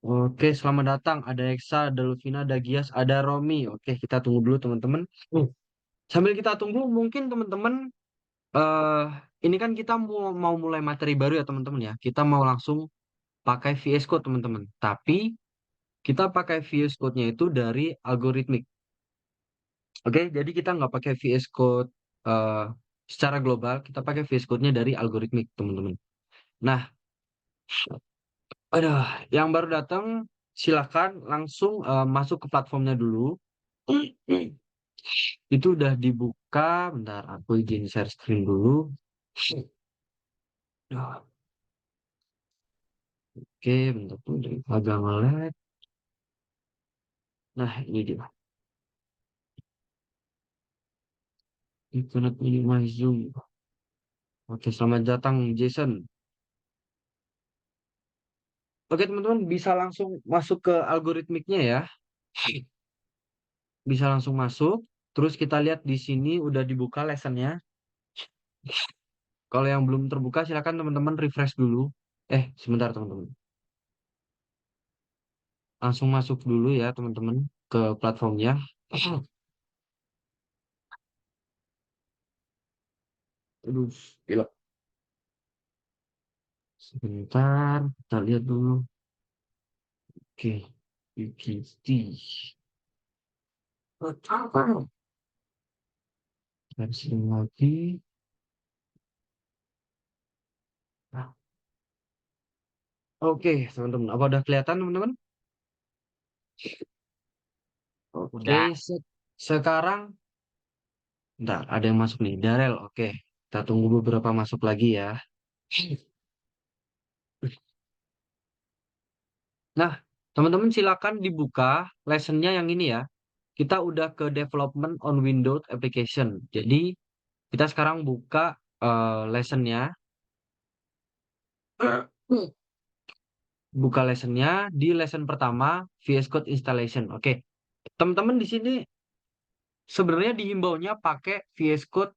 Oke, selamat datang. Ada Eksa, ada Luvina, ada Gias, ada Romi. Oke, kita tunggu dulu teman-teman. Sambil kita tunggu, mungkin teman-teman, eh ini kan kita mau mulai materi baru ya teman-teman ya. Kita mau langsung pakai VS Code teman-teman. Tapi kita pakai VS Code-nya itu dari algoritmik. Oke, jadi kita nggak pakai VS Code eh secara global. Kita pakai VS Code-nya dari algoritmik teman-teman. Nah, aduh, yang baru datang silakan langsung masuk ke platformnya dulu. Itu udah dibuka. Bentar, aku izin share screen dulu. Nah, oke, bentar tuh agak nge-lag. Nah, ini dia. You cannot minimize Zoom. Oke, selamat datang Jason. Oke, teman-teman bisa langsung masuk ke algoritmiknya ya. Bisa langsung masuk. Terus kita lihat di sini udah dibuka lessonnya. Kalau yang belum terbuka, silakan teman-teman refresh dulu. Sebentar teman-teman. Langsung masuk dulu ya teman-teman ke platformnya. Aduh, gila. Sebentar, kita lihat dulu. Oke, UGT. Versi lagi. Nah, oke, teman-teman. Apa udah kelihatan, teman-teman? Oke, Udah. sekarang, bentar, ada yang masuk nih. Darel, oke. Kita tunggu beberapa masuk lagi ya. Nah, teman-teman silakan dibuka lessonnya yang ini ya. Kita udah ke development on Windows application. Jadi, kita sekarang buka lessonnya. Buka lessonnya di lesson pertama VS Code installation. Oke, teman-teman di sini sebenarnya dihimbaunya pakai VS Code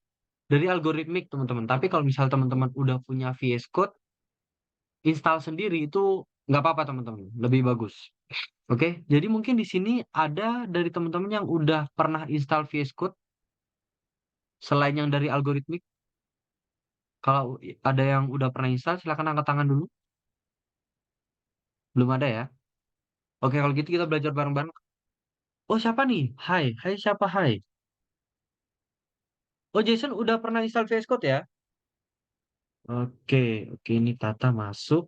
dari algoritmik teman-teman. Tapi kalau misal teman-teman udah punya VS Code, install sendiri itu nggak apa-apa teman-teman, lebih bagus. Oke, jadi mungkin di sini ada dari teman-teman yang udah pernah install VS Code selain yang dari algoritmik. Kalau ada yang udah pernah install, silakan angkat tangan dulu. Belum ada ya? Oke, kalau gitu kita belajar bareng-bareng. Oh, siapa nih? Hai, hai siapa? Hai. Oh, Jason udah pernah install VS Code ya? Oke, oke ini Tata masuk.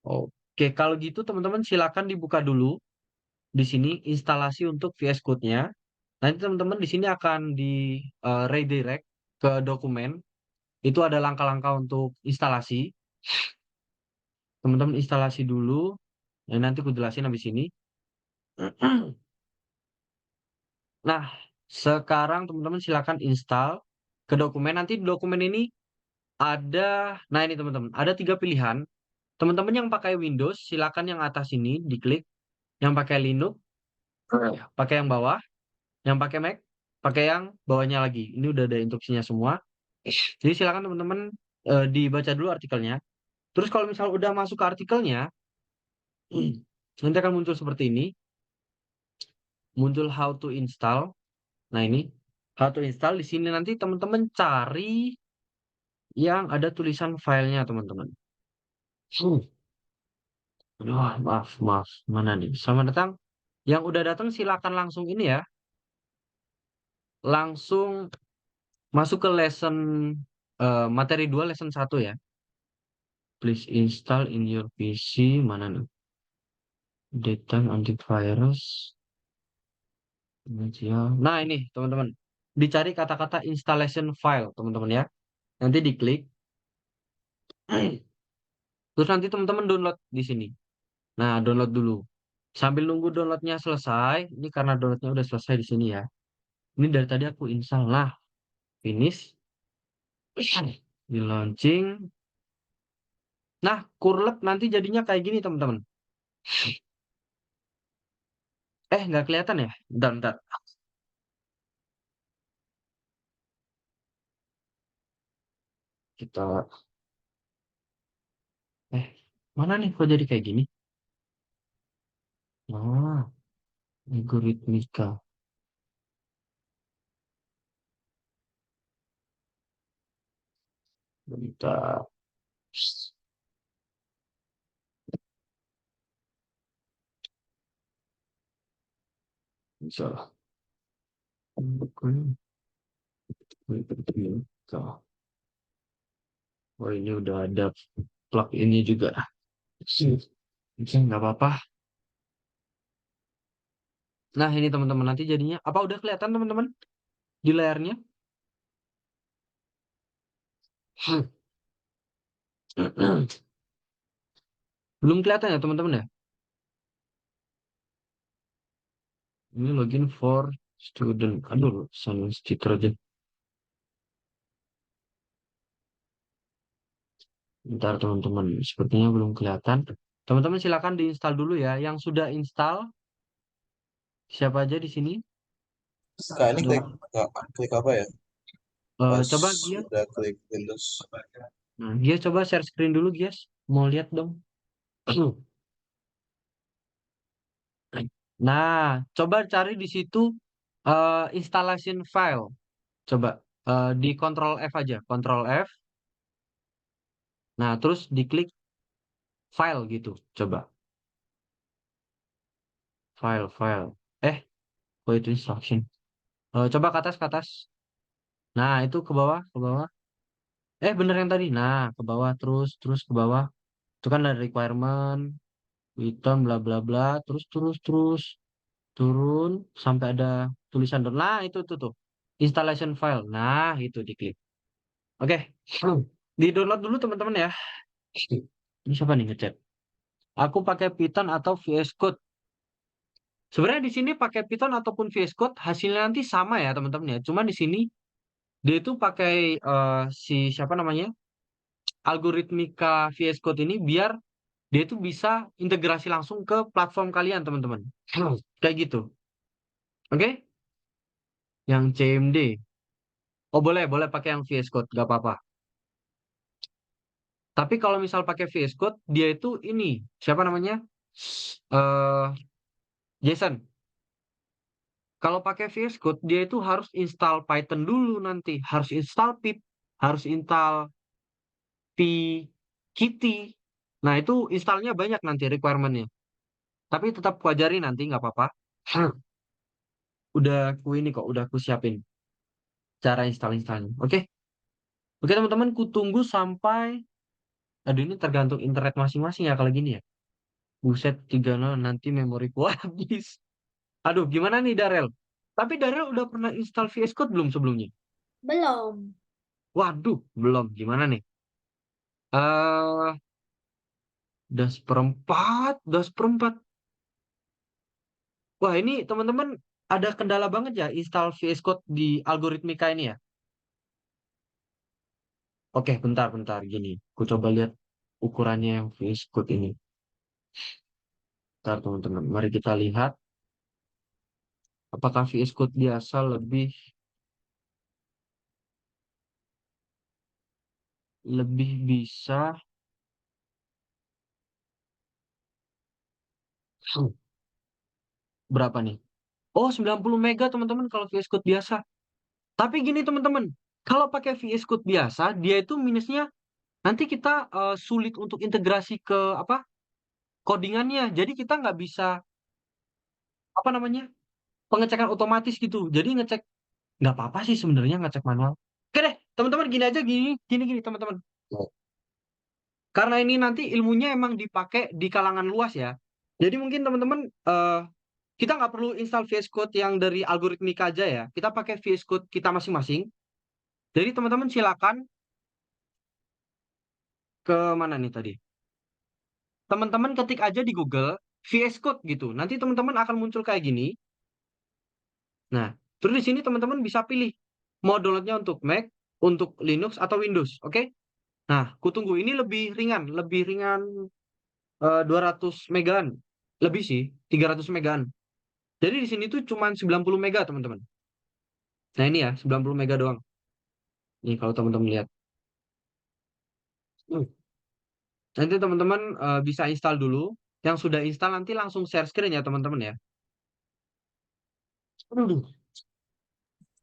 Oke, kalau gitu teman-teman silakan dibuka dulu di sini instalasi untuk VS Code-nya. Nanti teman-teman di sini akan di redirect ke dokumen. Itu ada langkah-langkah untuk instalasi. Teman-teman instalasi dulu. Nanti aku jelasin habis ini. Nah, sekarang teman-teman silakan install ke dokumen. Nanti di dokumen ini ada, nah ini teman-teman, ada tiga pilihan. Teman-teman yang pakai Windows, silakan yang atas ini diklik. Yang pakai Linux, pakai yang bawah. Yang pakai Mac, pakai yang bawahnya lagi. Ini udah ada instruksinya semua. Jadi silakan teman-teman dibaca dulu artikelnya. Terus kalau misal udah masuk ke artikelnya, nanti akan muncul seperti ini. Muncul how to install. Nah ini, how to install. Di sini nanti teman-teman cari yang ada tulisan filenya teman-teman. Aduh, maaf, maaf. Mana nih? Selamat datang. Yang udah datang silakan langsung ini ya. Langsung masuk ke lesson materi 2 lesson satu ya. Please install in your PC. Mana nih? Daytime antivirus. Nah ini teman-teman. Dicari kata-kata installation file teman-teman ya. Nanti diklik. Terus nanti teman-teman download di sini. Nah download dulu. Sambil nunggu downloadnya selesai. Ini karena downloadnya udah selesai di sini ya. Ini dari tadi aku install. Nah finish. Di launching. Nah kurlep nanti jadinya kayak gini teman-teman. Nggak kelihatan ya? Bentar, bentar. Kita Eh, mana nih kok jadi kayak gini? Ah, algoritmika. Bentar. Bisa. Algoritmika. Oh, ini udah ada plug ini juga. Oke, nggak apa-apa. Nah, ini teman-teman nanti jadinya. Apa udah kelihatan teman-teman di layarnya? Belum kelihatan ya teman-teman ya? Ini login for student. Aduh, sama stiker aja. Bentar teman-teman, sepertinya belum kelihatan. Teman-teman silakan diinstal dulu ya. Yang sudah install, siapa aja di sini? Kak, ini klik, Coba, klik apa ya? Pas coba Gias. udah klik Windows. Nah, Gias coba share screen dulu, Gias. Mau lihat dong. Nah, coba cari di situ installation file. Coba di Control F aja, Control F. Nah, terus diklik file gitu. Coba file. Kok itu instruction? Coba ke atas, ke atas. Nah, itu ke bawah, ke bawah. Bener yang tadi. Nah, ke bawah terus, terus ke bawah. Itu kan ada requirement, return, bla bla bla, terus terus terus turun sampai ada tulisan. Nah, itu tuh. Installation file. Nah, itu diklik. Oke. Di download dulu teman-teman ya. Ini siapa nih ngechat? Aku pakai Python atau VS Code. Sebenarnya di sini pakai Python ataupun VS Code hasilnya nanti sama ya teman-teman ya. Cuma di sini dia itu pakai si siapa namanya? Algoritmika VS Code ini biar dia itu bisa integrasi langsung ke platform kalian teman-teman. Kayak gitu. Oke? Yang CMD. Oh boleh, boleh pakai yang VS Code, gak apa-apa. Tapi kalau misal pakai VS Code, dia itu ini siapa namanya? eh Jason. Kalau pakai VS Code, dia itu harus install Python dulu nanti, harus install pip, harus install pkitty. Nah, itu installnya banyak nanti requirement-nya. Tapi tetap pelajari nanti, nggak apa-apa. Udah aku ini kok, udah aku siapin cara install-installnya. Oke? Oke teman-teman, ku tunggu sampai, aduh ini tergantung internet masing-masing ya kalau gini ya. Buset, 3.0 nanti memoriku habis. Aduh, gimana nih Darel? Tapi Darel udah pernah install VS Code belum sebelumnya? Belum. Waduh, belum. Gimana nih? Eh, udah seperempat, udah seperempat. Wah, ini teman-teman ada kendala banget ya install VS Code di Algoritmika ini ya. Oke, bentar gini. Aku coba lihat ukurannya yang VS Code ini. Bentar teman-teman, mari kita lihat apakah VS Code biasa lebih lebih bisa berapa nih? Oh, 90 mega teman-teman kalau VS Code biasa. Tapi gini teman-teman, kalau pakai VS Code biasa, dia itu minusnya nanti kita sulit untuk integrasi ke apa? Codingannya. Jadi kita nggak bisa apa namanya? Pengecekan otomatis gitu. Jadi ngecek nggak apa-apa sih sebenarnya ngecek manual. Oke deh, teman-teman gini aja gini teman-teman. Karena ini nanti ilmunya emang dipakai di kalangan luas ya. Jadi mungkin teman-teman kita nggak perlu install VS Code yang dari algoritmika aja ya. Kita pakai VS Code kita masing-masing. Jadi teman-teman silakan ke mana nih tadi? Teman-teman ketik aja di Google VS Code gitu. Nanti teman-teman akan muncul kayak gini. Nah, terus di sini teman-teman bisa pilih mau downloadnya untuk Mac, untuk Linux atau Windows. Oke? Nah, kutunggu ini lebih ringan 200 megaan. Lebih sih, 300 megaan. Jadi di sini tuh cuma 90 mega, teman-teman. Nah, ini ya, 90 mega doang. Nih kalau teman-teman lihat. Hmm. Nanti teman-teman bisa install dulu. Yang sudah install nanti langsung share screen ya teman-teman ya. Aduh,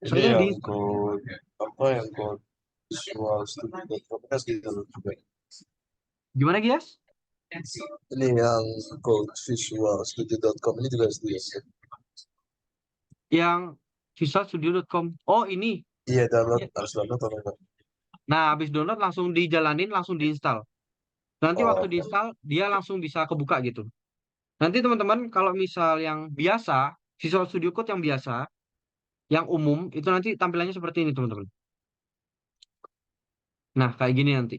Ini saya yang di code apa yang code Visual Studio Progress gitu loh juga. gimana Gias? Ini yang code visualstudio.com ini juga studio. Yang visualstudio.com. Oh ini. Iya, download harus download atau enggak? Nah, habis download langsung dijalanin, langsung diinstal. Nanti waktu Oh, diinstal dia langsung bisa kebuka gitu. Nanti teman-teman kalau misal yang biasa, Visual Studio Code yang biasa, yang umum itu nanti tampilannya seperti ini teman-teman. Nah, kayak gini nanti.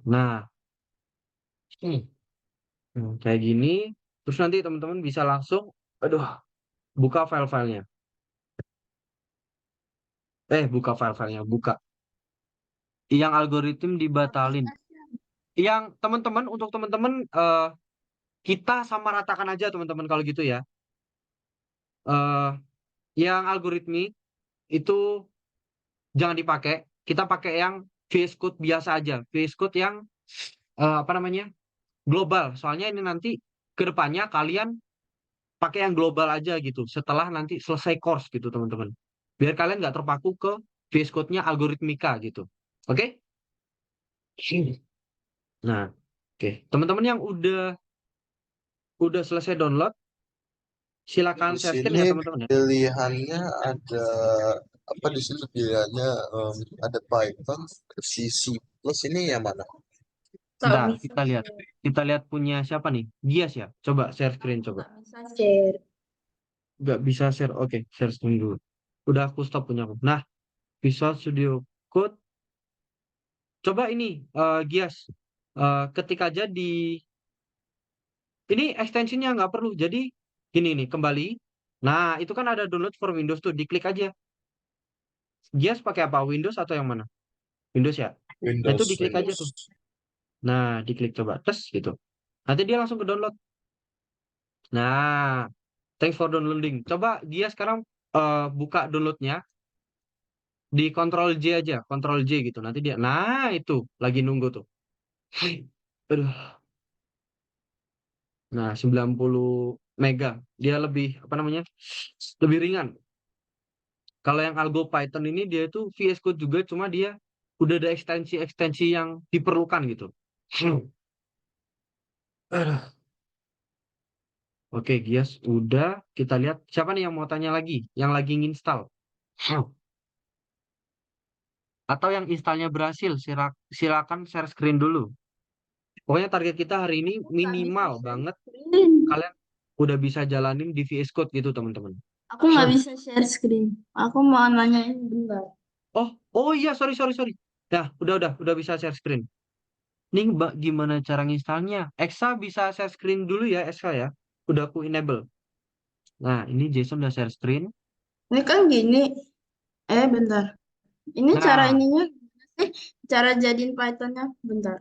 Nah, kayak gini. Terus nanti teman-teman bisa langsung, aduh, buka file-filenya. Buka file-filenya, buka. Yang algoritma dibatalin. Yang teman-teman, untuk teman-teman, kita sama ratakan aja teman-teman kalau gitu ya. Eh, yang algoritmik itu jangan dipakai. Kita pakai yang VS Code biasa aja. VS Code yang apa namanya? Global. Soalnya ini nanti ke depannya kalian pakai yang global aja gitu. Setelah nanti selesai course gitu, teman-teman. Biar kalian nggak terpaku ke VS Code-nya algoritmika gitu. Oke? Nah, oke. Teman-teman yang udah selesai download, silakan di share screen sini ya, teman-teman ya. pilihannya ada apa di sini pilihannya ada Python, C++ ini yang mana? Tak Bentar, bisa kita lihat. share. Kita lihat punya siapa nih? Gias ya? Coba share screen coba. Tak bisa share. Nggak bisa share. Oke, share screen dulu. Udah aku stop punya aku. Nah, Visual Studio Code. Coba ini, Gias. Ketik aja di... Ini extensionnya nggak perlu. Jadi, gini nih, kembali. Nah, itu kan ada download for Windows tuh. Diklik aja. Gias pakai apa? Windows atau yang mana? Windows ya? Nah, itu Windows diklik aja tuh. Windows. Nah, diklik coba. Tes gitu. Nanti dia langsung ke download. Nah, thanks for downloading. Coba dia sekarang buka downloadnya di Ctrl J aja, Ctrl J gitu. Nanti dia, nah itu lagi nunggu tuh. Aduh, nah 90 mega. Dia lebih apa namanya? Lebih ringan. Kalau yang Algo Python ini dia itu VS Code juga, cuma dia udah ada ekstensi-ekstensi yang diperlukan gitu. Aduh. Oke, Gias, udah kita lihat siapa nih yang mau tanya lagi, yang lagi nginstal. Atau yang installnya berhasil, silakan share screen dulu. Pokoknya target kita hari ini Aku nggak bisa minimal share banget screen. kalian udah bisa jalanin di VS Code gitu teman-teman. Aku nggak bisa share screen. Aku mau nanyain bentar. Oh, oh iya, sorry sorry sorry. Nah, udah bisa share screen. Nih Mbak, gimana cara nginstalnya? Eksa bisa share screen dulu ya, Eksa ya. Udah aku enable. Nah, ini Jason udah share screen. Ini kan gini. Bentar. Ini cara Nah, ininya gimana sih? Cara jadiin Pythonnya. Bentar.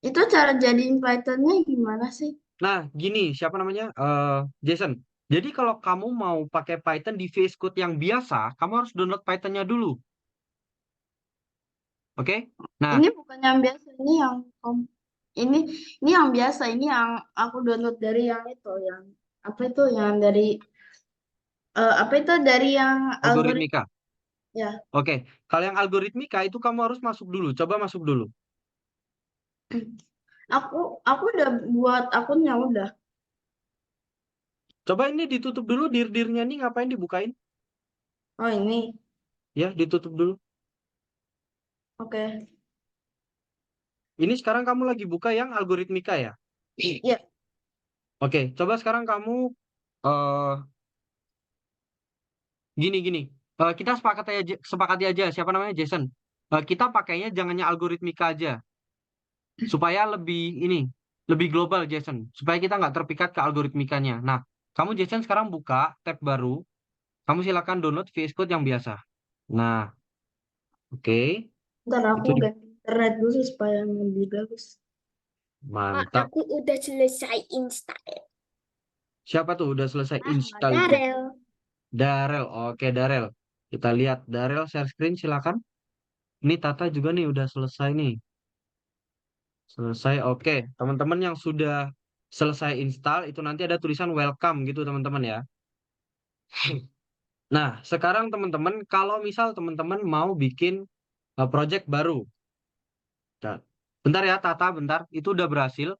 Itu cara jadiin Pythonnya gimana sih? nah gini, siapa namanya? Jason. Jadi kalau kamu mau pakai Python di VS Code yang biasa, kamu harus download Pythonnya dulu. Oke? Nah, Ini bukan yang biasa. Ini ini yang biasa. Ini yang aku download dari yang itu. Yang apa itu? Yang dari apa itu dari yang algoritma algoritmika. ya. Oke, kalau yang algoritmika itu kamu harus masuk dulu. Coba masuk dulu. Aku udah buat akunnya udah. Coba ini ditutup dulu, dir-dirnya nih ngapain dibukain? Oh ini. Ya, ditutup dulu. Oke. Ini sekarang kamu lagi buka yang algoritmika ya? Iya. Oke, coba sekarang kamu eh gini. Kita sepakati aja siapa namanya Jason. Kita pakainya jangannya algoritmika aja supaya lebih global Jason. Supaya kita nggak terpikat ke algoritmikanya. Nah, kamu Jason sekarang buka tab baru. Kamu silakan download VS Code yang biasa. Nah, oke. Ntar aku Itu ganti internet dulu supaya lebih bagus. mantap. Aku udah selesai install. Siapa tuh udah selesai install itu? Darel. Darel. Oke, Darel. Kita lihat Darel share screen silakan. Ini Tata juga nih udah selesai nih. Selesai. Oke, teman-teman yang sudah selesai install itu nanti ada tulisan welcome gitu teman-teman ya. Nah, sekarang teman-teman kalau misal teman-teman mau bikin project baru. Nah, bentar ya Tata, bentar. Itu udah berhasil.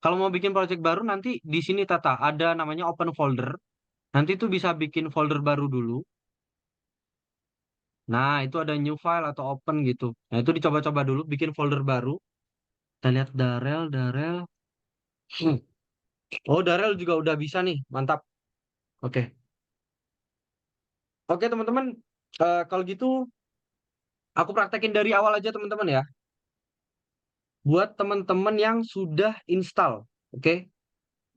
Kalau mau bikin project baru nanti di sini Tata ada namanya open folder. Nanti itu bisa bikin folder baru dulu. Nah, itu ada new file atau open gitu. Nah, itu dicoba-coba dulu bikin folder baru. Kita lihat Darel. Hmm. Oh, Darel juga udah bisa nih. Mantap. Oke. Oke, teman-teman. Kalau gitu aku praktekin dari awal aja teman-teman ya. Buat teman-teman yang sudah install. Oke.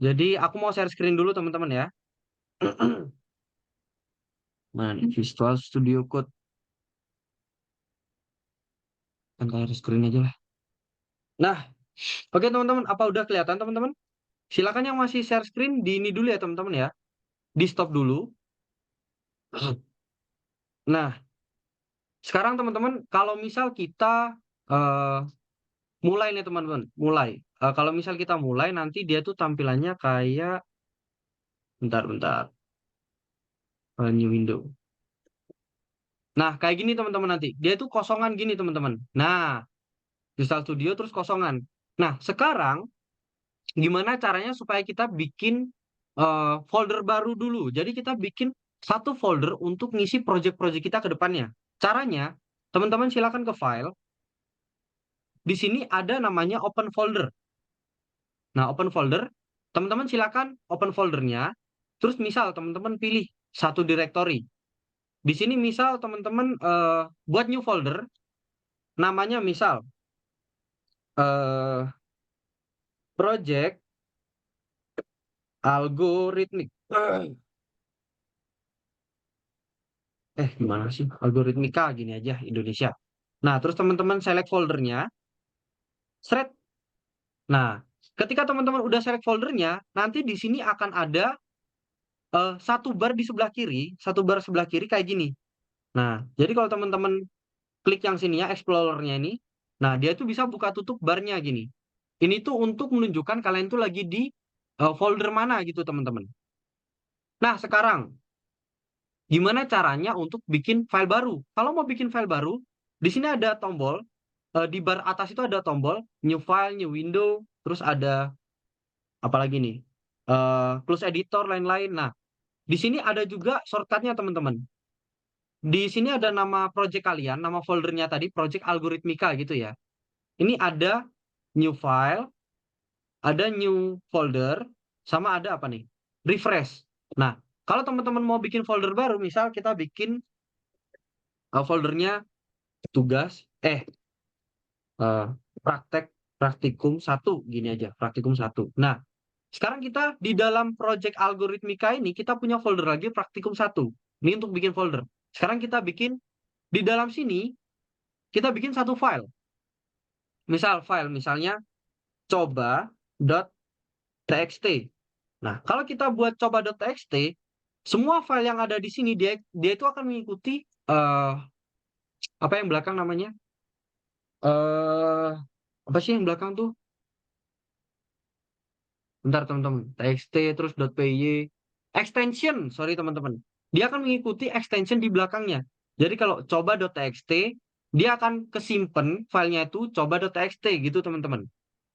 Jadi aku mau share screen dulu teman-teman ya. Mana nih Visual Studio Code. Kan share screen aja lah. Nah, oke teman-teman, apa udah kelihatan teman-teman? Silakan yang masih share screen di ini dulu ya teman-teman ya. Di stop dulu. Nah, sekarang teman-teman kalau misal kita eh, mulai nih teman-teman, mulai. Kalau misal kita mulai nanti dia tuh tampilannya kayak bentar, new window. Nah, kayak gini teman-teman nanti. Dia itu kosongan gini teman-teman. Nah, Visual Studio terus kosongan. Nah, sekarang gimana caranya supaya kita bikin folder baru dulu. Jadi kita bikin satu folder untuk ngisi project-project kita ke depannya. Caranya, teman-teman silakan ke file. Di sini ada namanya open folder. Nah, open folder, teman-teman silakan open foldernya. Terus misal teman-teman pilih satu directory. Di sini misal teman-teman buat new folder, namanya misal eh project algoritmik. Gimana sih? Algoritmika gini aja Indonesia. Nah, terus teman-teman select foldernya, thread. Nah, ketika teman-teman udah select foldernya, nanti di sini akan ada satu bar di sebelah kiri, satu bar sebelah kiri kayak gini. Nah, jadi kalau teman-teman klik yang sini ya, Explorer-nya ini, nah dia tuh bisa buka tutup barnya gini. Ini tuh untuk menunjukkan kalian tuh lagi di folder mana gitu teman-teman. Nah, sekarang gimana caranya untuk bikin file baru? Kalau mau bikin file baru, di sini ada tombol, di bar atas itu ada tombol new file, new window, terus ada apa lagi nih? Close editor lain-lain. Nah, di sini ada juga shortcutnya teman-teman. Di sini ada nama project kalian, nama foldernya tadi project algoritmika gitu ya. Ini ada new file, ada new folder, sama ada apa nih? Refresh. Nah, kalau teman-teman mau bikin folder baru, misal kita bikin foldernya tugas, eh, praktikum satu, gini aja, praktikum satu. Nah, sekarang kita di dalam project algoritmika ini, kita punya folder lagi praktikum satu. Ini untuk bikin folder. Sekarang kita bikin, di dalam sini, kita bikin satu file. Misalnya coba.txt. Nah, kalau kita buat coba.txt, semua file yang ada di sini dia itu akan mengikuti apa yang belakang namanya? eh Apa sih yang belakang tuh? Bentar teman-teman. TXT terus .py extension, sorry teman-teman. Dia akan mengikuti extension di belakangnya. Jadi kalau coba.txt, dia akan kesimpan filenya itu coba.txt gitu teman-teman.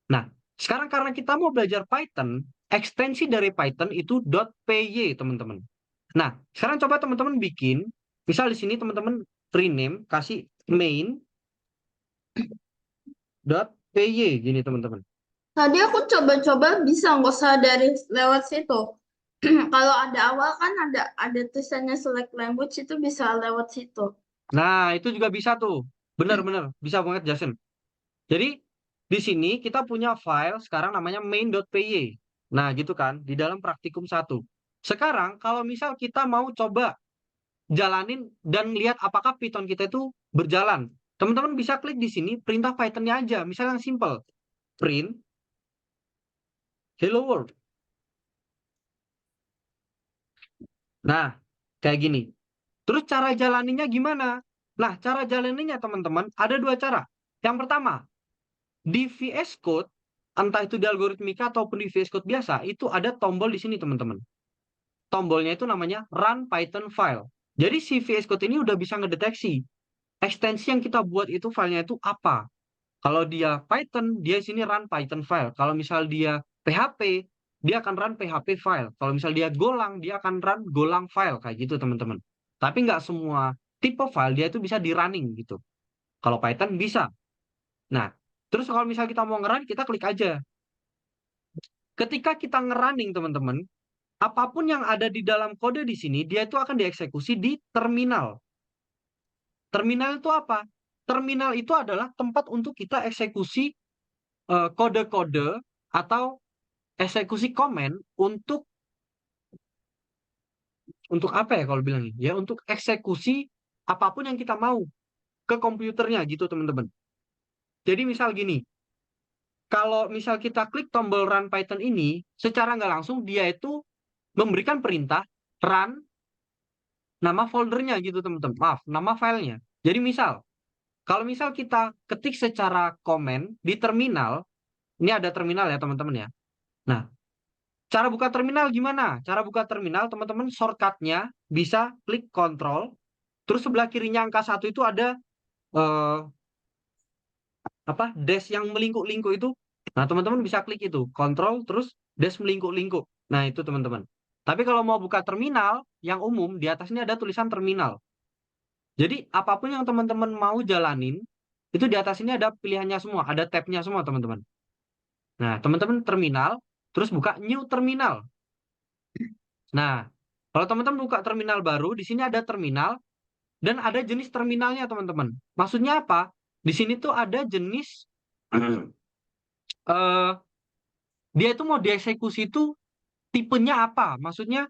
Nah, sekarang karena kita mau belajar Python, ekstensi dari Python itu .py, teman-teman. Nah, sekarang coba teman-teman bikin, misal di sini teman-teman rename, kasih main.py gini teman-teman. Tadi aku coba-coba bisa nggak usah dari lewat situ. Kalau ada awal kan ada tulisannya select language itu bisa lewat situ. Nah, itu juga bisa tuh. Benar-benar, bisa banget Jason. Jadi, di sini kita punya file sekarang namanya main.py. Nah, gitu kan, di dalam praktikum satu. Sekarang, kalau misal kita mau coba jalanin dan lihat apakah Python kita itu berjalan. Teman-teman bisa klik di sini, perintah Python-nya aja. Misalnya yang simple, print hello world. Nah, kayak gini. Terus cara jalaninya gimana? Nah, cara jalaninya teman-teman ada dua cara. Yang pertama, di VS Code, entah itu di algoritmika ataupun di VS Code biasa, itu ada tombol di sini teman-teman. Tombolnya itu namanya Run Python File. Jadi si VS Code ini udah bisa ngedeteksi ekstensi yang kita buat itu filenya itu apa. Kalau dia Python, dia sini run Python file. Kalau misal dia PHP, dia akan run PHP file. Kalau misal dia Golang, dia akan run Golang file kayak gitu teman-teman. Tapi nggak semua tipe file dia itu bisa di running gitu. Kalau Python bisa. Nah, terus kalau misal kita mau ngerun, kita klik aja. Ketika kita ngerunning teman-teman, apapun yang ada di dalam kode di sini, dia itu akan dieksekusi di terminal. Terminal itu apa? Terminal itu adalah tempat untuk kita eksekusi kode-kode atau eksekusi komen untuk apa ya kalau bilangnya? Ya untuk eksekusi apapun yang kita mau ke komputernya gitu teman-teman. Jadi misal gini, kalau misal kita klik tombol run Python ini, secara nggak langsung dia itu memberikan perintah run nama foldernya gitu teman-teman. Maaf, nama filenya. Jadi misal, kalau misal kita ketik secara komen di terminal, ini ada terminal ya teman-teman ya. Nah, cara buka terminal gimana? Cara buka terminal, teman-teman, shortcut-nya bisa klik Ctrl, terus sebelah kirinya angka 1 itu ada eh, dash yang melingkuk-lingkuk itu. Nah, teman-teman bisa klik itu, Ctrl, terus dash melingkuk-lingkuk. Nah, itu teman-teman. Tapi kalau mau buka terminal, yang umum, di atas ini ada tulisan terminal. Jadi, apapun yang teman-teman mau jalanin, itu di atas ini ada pilihannya semua, ada tab-nya semua, teman-teman. Nah, teman-teman terminal, terus buka new terminal. Nah, kalau teman-teman buka terminal baru, di sini ada terminal dan ada jenis terminalnya, teman-teman. Maksudnya apa? Di sini tuh ada jenis eh dia itu mau dieksekusi itu tipenya apa? Maksudnya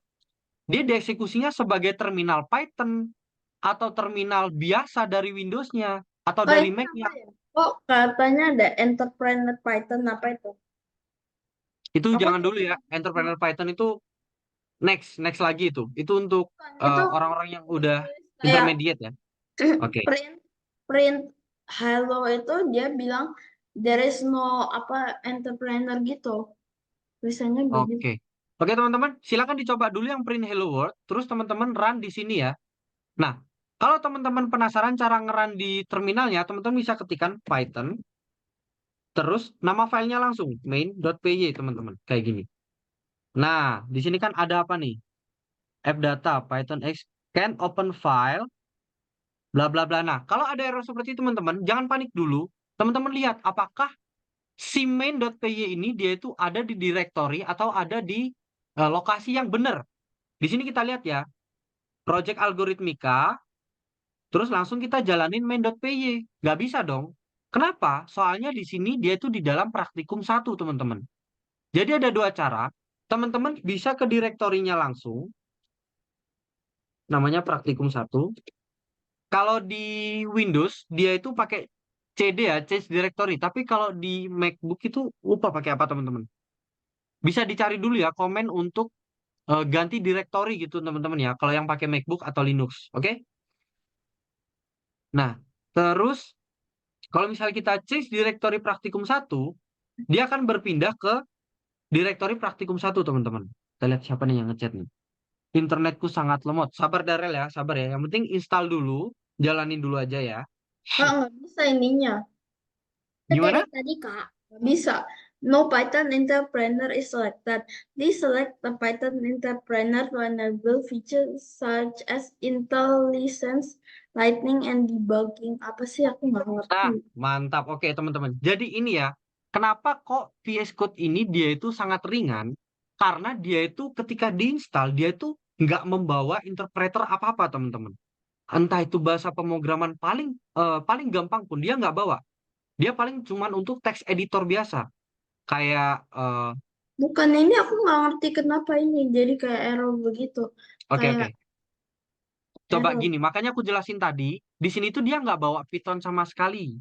dia dieksekusinya sebagai terminal Python atau terminal biasa dari Windows-nya atau Oh, dari ini Mac-nya. apa ya? Kok katanya ada entrepreneur Python apa itu? Itu Aku jangan dulu ya. Entrepreneur Python itu next lagi itu. Itu untuk itu orang-orang yang udah kayak intermediate ya. Oke. print print hello itu dia bilang there is no apa entrepreneur gitu. Tulisannya begitu. Oke. Oke, teman-teman, silakan dicoba dulu yang print hello world, terus teman-teman run di sini ya. Nah, kalau teman-teman penasaran cara nge-run di terminalnya, teman-teman bisa ketikkan Python, terus nama filenya langsung main.py, teman-teman, kayak gini. Nah, di sini kan ada apa nih? Fdata Python X can open file, bla bla bla. Nah, kalau ada error seperti itu, teman-teman, jangan panik dulu. Teman-teman lihat apakah si main.py ini dia itu ada di directory atau ada di lokasi yang benar. Di sini kita lihat ya, project algoritmika, terus langsung kita jalanin main.py. Nggak bisa dong. Kenapa? Soalnya di sini dia itu di dalam praktikum 1, teman-teman. Jadi ada dua cara. Teman-teman bisa ke direktorinya langsung. Namanya praktikum 1. Kalau di Windows, dia itu pakai CD ya, change directory. Tapi kalau di MacBook itu lupa pakai apa, teman-teman. Bisa dicari dulu ya komen untuk ganti directory gitu, teman-teman ya. Kalau yang pakai MacBook atau Linux. Oke? Nah, terus kalau misalnya kita change directory praktikum 1, dia akan berpindah ke directory praktikum 1, teman-teman. Kita lihat siapa nih yang ngechat nih. Internetku sangat lemot. Sabar Darel ya, sabar ya. Yang penting install dulu, jalanin dulu aja ya. Kak, nggak bisa ininya. Gimana? Dari tadi, Kak. Nggak bisa. No Python entrepreneur is selected. Please select the Python entrepreneur to enable features such as IntelliSense, Lightning, and debugging. Apa sih? Aku nggak Nah, ngerti. mantap. Oke, teman-teman. Jadi ini ya, kenapa kok VS Code ini dia itu sangat ringan? Karena dia itu ketika diinstal, dia itu nggak membawa interpreter apa-apa, teman-teman. Entah itu bahasa pemrograman paling gampang pun dia nggak bawa. Dia paling cuman untuk text editor biasa. Kayak Bukan ini aku nggak ngerti kenapa ini jadi kayak error begitu. oke Kayak oke. Coba error. gini, makanya aku jelasin tadi, di sini tuh dia nggak bawa Python sama sekali,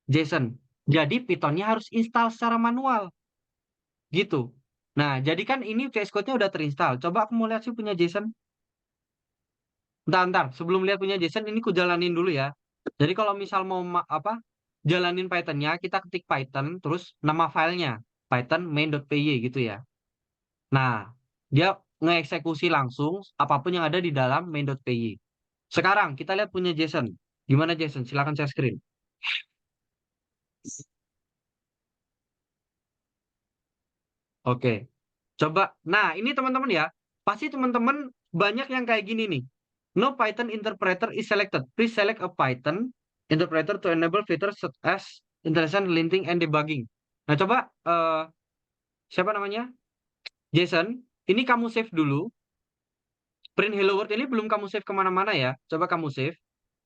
Jason. Jadi Pythonnya harus install secara manual, gitu. Nah, jadi kan ini VS Code-nya udah terinstall. Coba aku mau lihat sih punya Jason. Bentar. Sebelum lihat punya Jason, ini ku jalanin dulu ya. Jadi kalau misal mau jalanin Python-nya, kita ketik Python, terus nama filenya Python main.py gitu ya. Nah, dia ngeeksekusi langsung apapun yang ada di dalam main.py. Sekarang kita lihat punya Jason. Gimana Jason? Silakan share screen. Oke. Coba. Nah, ini teman-teman ya. Pasti teman-teman banyak yang kayak gini nih. No Python interpreter is selected. Please select a Python interpreter to enable features such as intelligent linting and debugging. Nah, coba siapa namanya? Jason, ini kamu save dulu. Print hello world ini belum kamu save kemana-mana ya. Coba kamu save.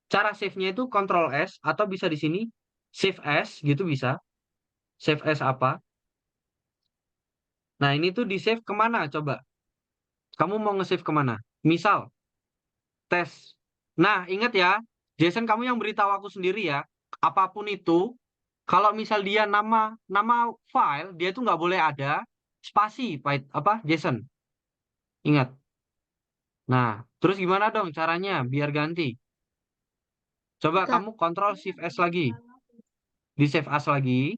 Cara save-nya itu Ctrl S atau bisa di sini Save as gitu bisa. Save as apa? Nah, ini tuh di save kemana? Coba. Kamu mau nge-save kemana? Misal, tes. Nah, ingat ya, Jason kamu yang beritahu aku sendiri ya. Apapun itu, kalau misal dia nama file, dia tuh nggak boleh ada spasi, Jason. Ingat. Nah, terus gimana dong caranya biar ganti? Coba Kak. kamu Ctrl Shift S lagi. Di save as lagi.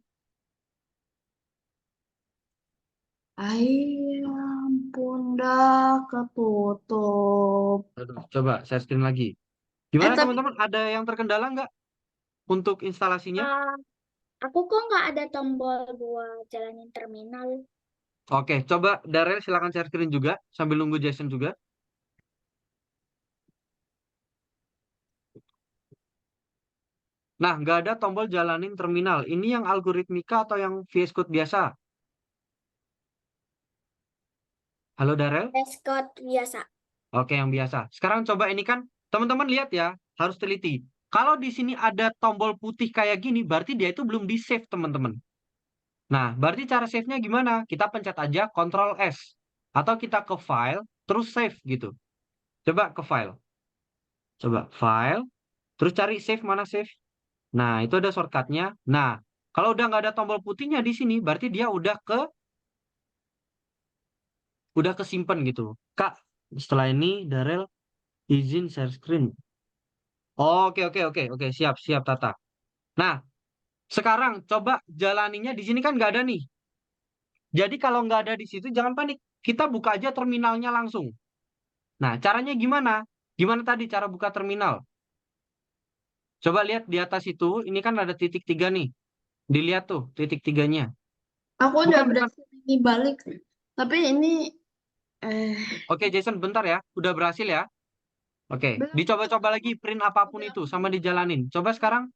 Ampun dah ketutup. Aduh, coba share screen lagi. Gimana tapi teman-teman? Ada yang terkendala nggak untuk instalasinya? Ah, aku kok nggak ada tombol buat jalanin terminal. Oke, coba Darel silakan share screen juga sambil nunggu Jason juga. Nah, nggak ada tombol jalanin terminal. Ini yang algoritmika atau yang VS Code biasa? Halo Darel? Code biasa. Oke, yang biasa. Sekarang coba ini kan, teman-teman lihat ya, harus teliti. Kalau di sini ada tombol putih kayak gini, berarti dia itu belum di-save, teman-teman. Nah, berarti cara save-nya gimana? Kita pencet aja Ctrl S. Atau kita ke file, terus save gitu. Coba ke file. Coba file, terus cari save, mana save? Nah, itu ada shortcut-nya. Nah, kalau udah nggak ada tombol putihnya di sini, berarti dia udah kesimpan gitu. Kak, setelah ini Darel izin share screen. Oke, siap Tata. Nah, sekarang coba jalaninya di sini kan nggak ada nih. Jadi kalau nggak ada di situ jangan panik. Kita buka aja terminalnya langsung. Nah, caranya gimana? Gimana tadi cara buka terminal? Coba lihat di atas itu, ini kan ada titik 3 nih. Dilihat tuh titik 3-nya. aku udah Bukan, bukan. berhasil ini balik. Tapi ini Oke, Jason, bentar ya. Udah berhasil ya? Oke, belum. dicoba-coba lagi print apapun itu sama dijalanin. Coba sekarang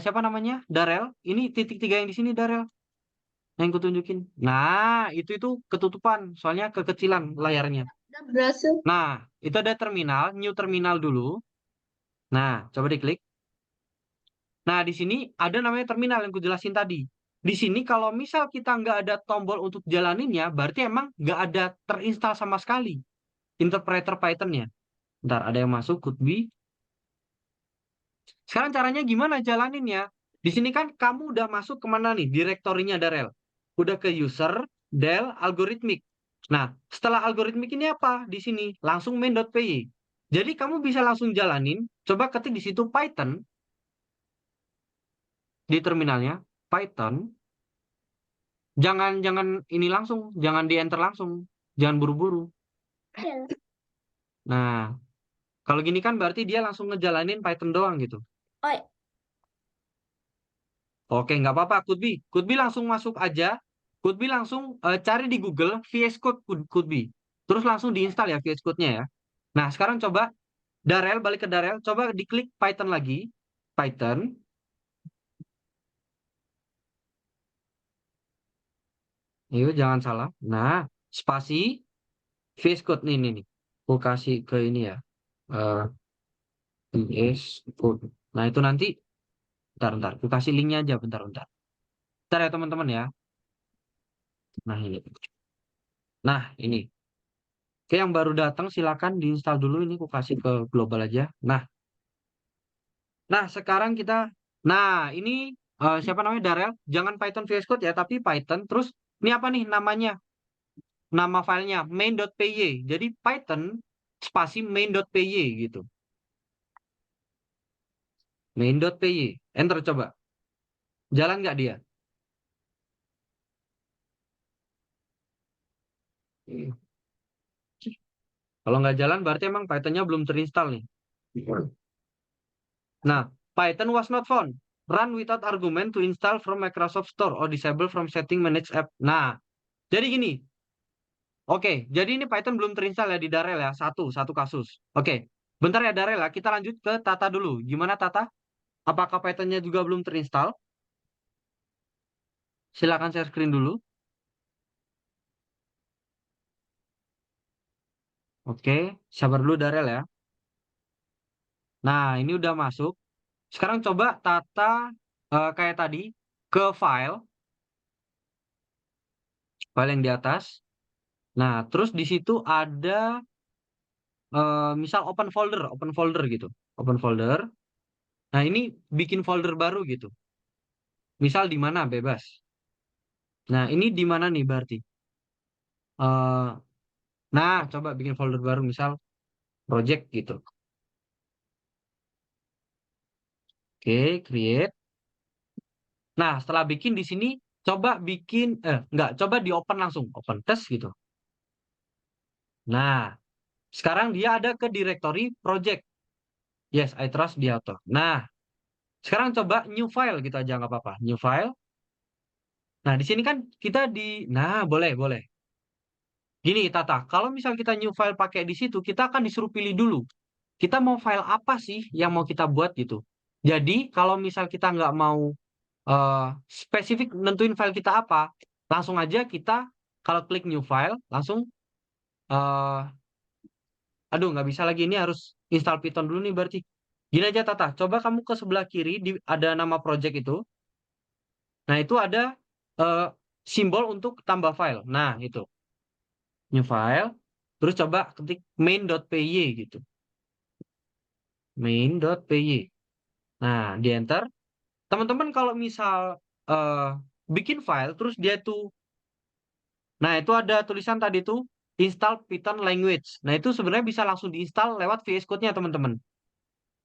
siapa namanya? Darel. Ini titik 3 yang di sini Darel. Yang kutunjukin. Nah, itu ketutupan, soalnya kekecilan layarnya. Udah berhasil. Nah, itu ada terminal, new terminal dulu. Nah, coba diklik. Nah, di sini ada namanya terminal yang kujelasin tadi. Di sini kalau misal kita nggak ada tombol untuk jalaninnya, berarti emang nggak ada terinstall sama sekali interpreter Python-nya. Ntar ada yang masuk, could be. Sekarang caranya gimana jalaninnya? Di sini kan kamu udah masuk kemana nih? Direktorinya Darel. Udah ke user, del, algoritmik. Nah, setelah algoritmik ini apa? Di sini langsung main.py. Jadi kamu bisa langsung jalanin. Coba ketik di situ Python di terminalnya, Python. Jangan ini langsung, jangan di enter langsung, jangan buru-buru. Ya. Nah, kalau gini kan berarti dia langsung ngejalanin Python doang gitu. Oh, Oke, nggak apa-apa, could be langsung masuk aja. Could be langsung cari di Google VS Code could be. Terus langsung diinstal ya VS Code-nya ya. Nah, sekarang coba Darel, balik ke Darel, coba diklik Python lagi. Python. Yuk, jangan salah. Nah, spasi VS Code nih, nih. Aku kasih ke ini ya. eh, VS Code. Nah, itu nanti, bentar. Aku kasih linknya aja, bentar. Bentar ya, teman-teman ya. Nah, ini. Nah, ini. Oke, yang baru datang silakan diinstal dulu. Ini aku kasih ke global aja. Nah, sekarang kita. Nah, ini siapa namanya Darel? Jangan Python VS Code ya, tapi Python. Terus ini apa nih namanya? Nama filenya main.py. Jadi Python spasi main.py gitu. main.py. Enter coba. Jalan nggak dia? Kalau nggak jalan berarti emang Python-nya belum terinstall nih. Nah, Python was not found. Run without argument to install from Microsoft Store or disable from setting manage app. Nah, jadi gini. Oke, jadi ini Python belum terinstall ya di Darel ya. Satu kasus. Oke, bentar ya Darel ya. Kita lanjut ke Tata dulu. Gimana Tata? Apakah Python-nya juga belum terinstall? Silakan share screen dulu. Oke, sabar dulu Darel ya. Nah, ini udah masuk. Sekarang coba Tata kayak tadi ke file yang di atas. Nah, terus di situ ada misal open folder gitu. Open folder. Nah, ini bikin folder baru gitu. Misal di mana bebas. Nah, ini di mana nih berarti? Eh, nah, coba bikin folder baru misal project gitu. Oke, create. Nah, setelah bikin di sini coba bikin enggak, coba di open langsung, open test gitu. Nah, sekarang dia ada ke directory project. Yes, I trust the author. Nah, sekarang coba new file gitu aja nggak apa-apa. New file. Nah, di sini kan kita nah, boleh. Gini, Tata, kalau misal kita new file pakai di situ, kita akan disuruh pilih dulu. Kita mau file apa sih yang mau kita buat gitu. Jadi, kalau misal kita nggak mau spesifik nentuin file kita apa, langsung aja kita kalau klik new file, langsung, eh aduh nggak bisa lagi, ini harus install Python dulu nih berarti. Gini aja Tata, coba kamu ke sebelah kiri, ada nama project itu. Nah, itu ada eh, simbol untuk tambah file. Nah, itu. New file. Terus coba ketik main.py gitu. Main.py. Nah, di enter. Teman-teman kalau misal eh, bikin file, terus dia tuh, nah itu ada tulisan tadi tuh, install Python language. Nah, itu sebenarnya bisa langsung diinstal lewat VS Code-nya, teman-teman.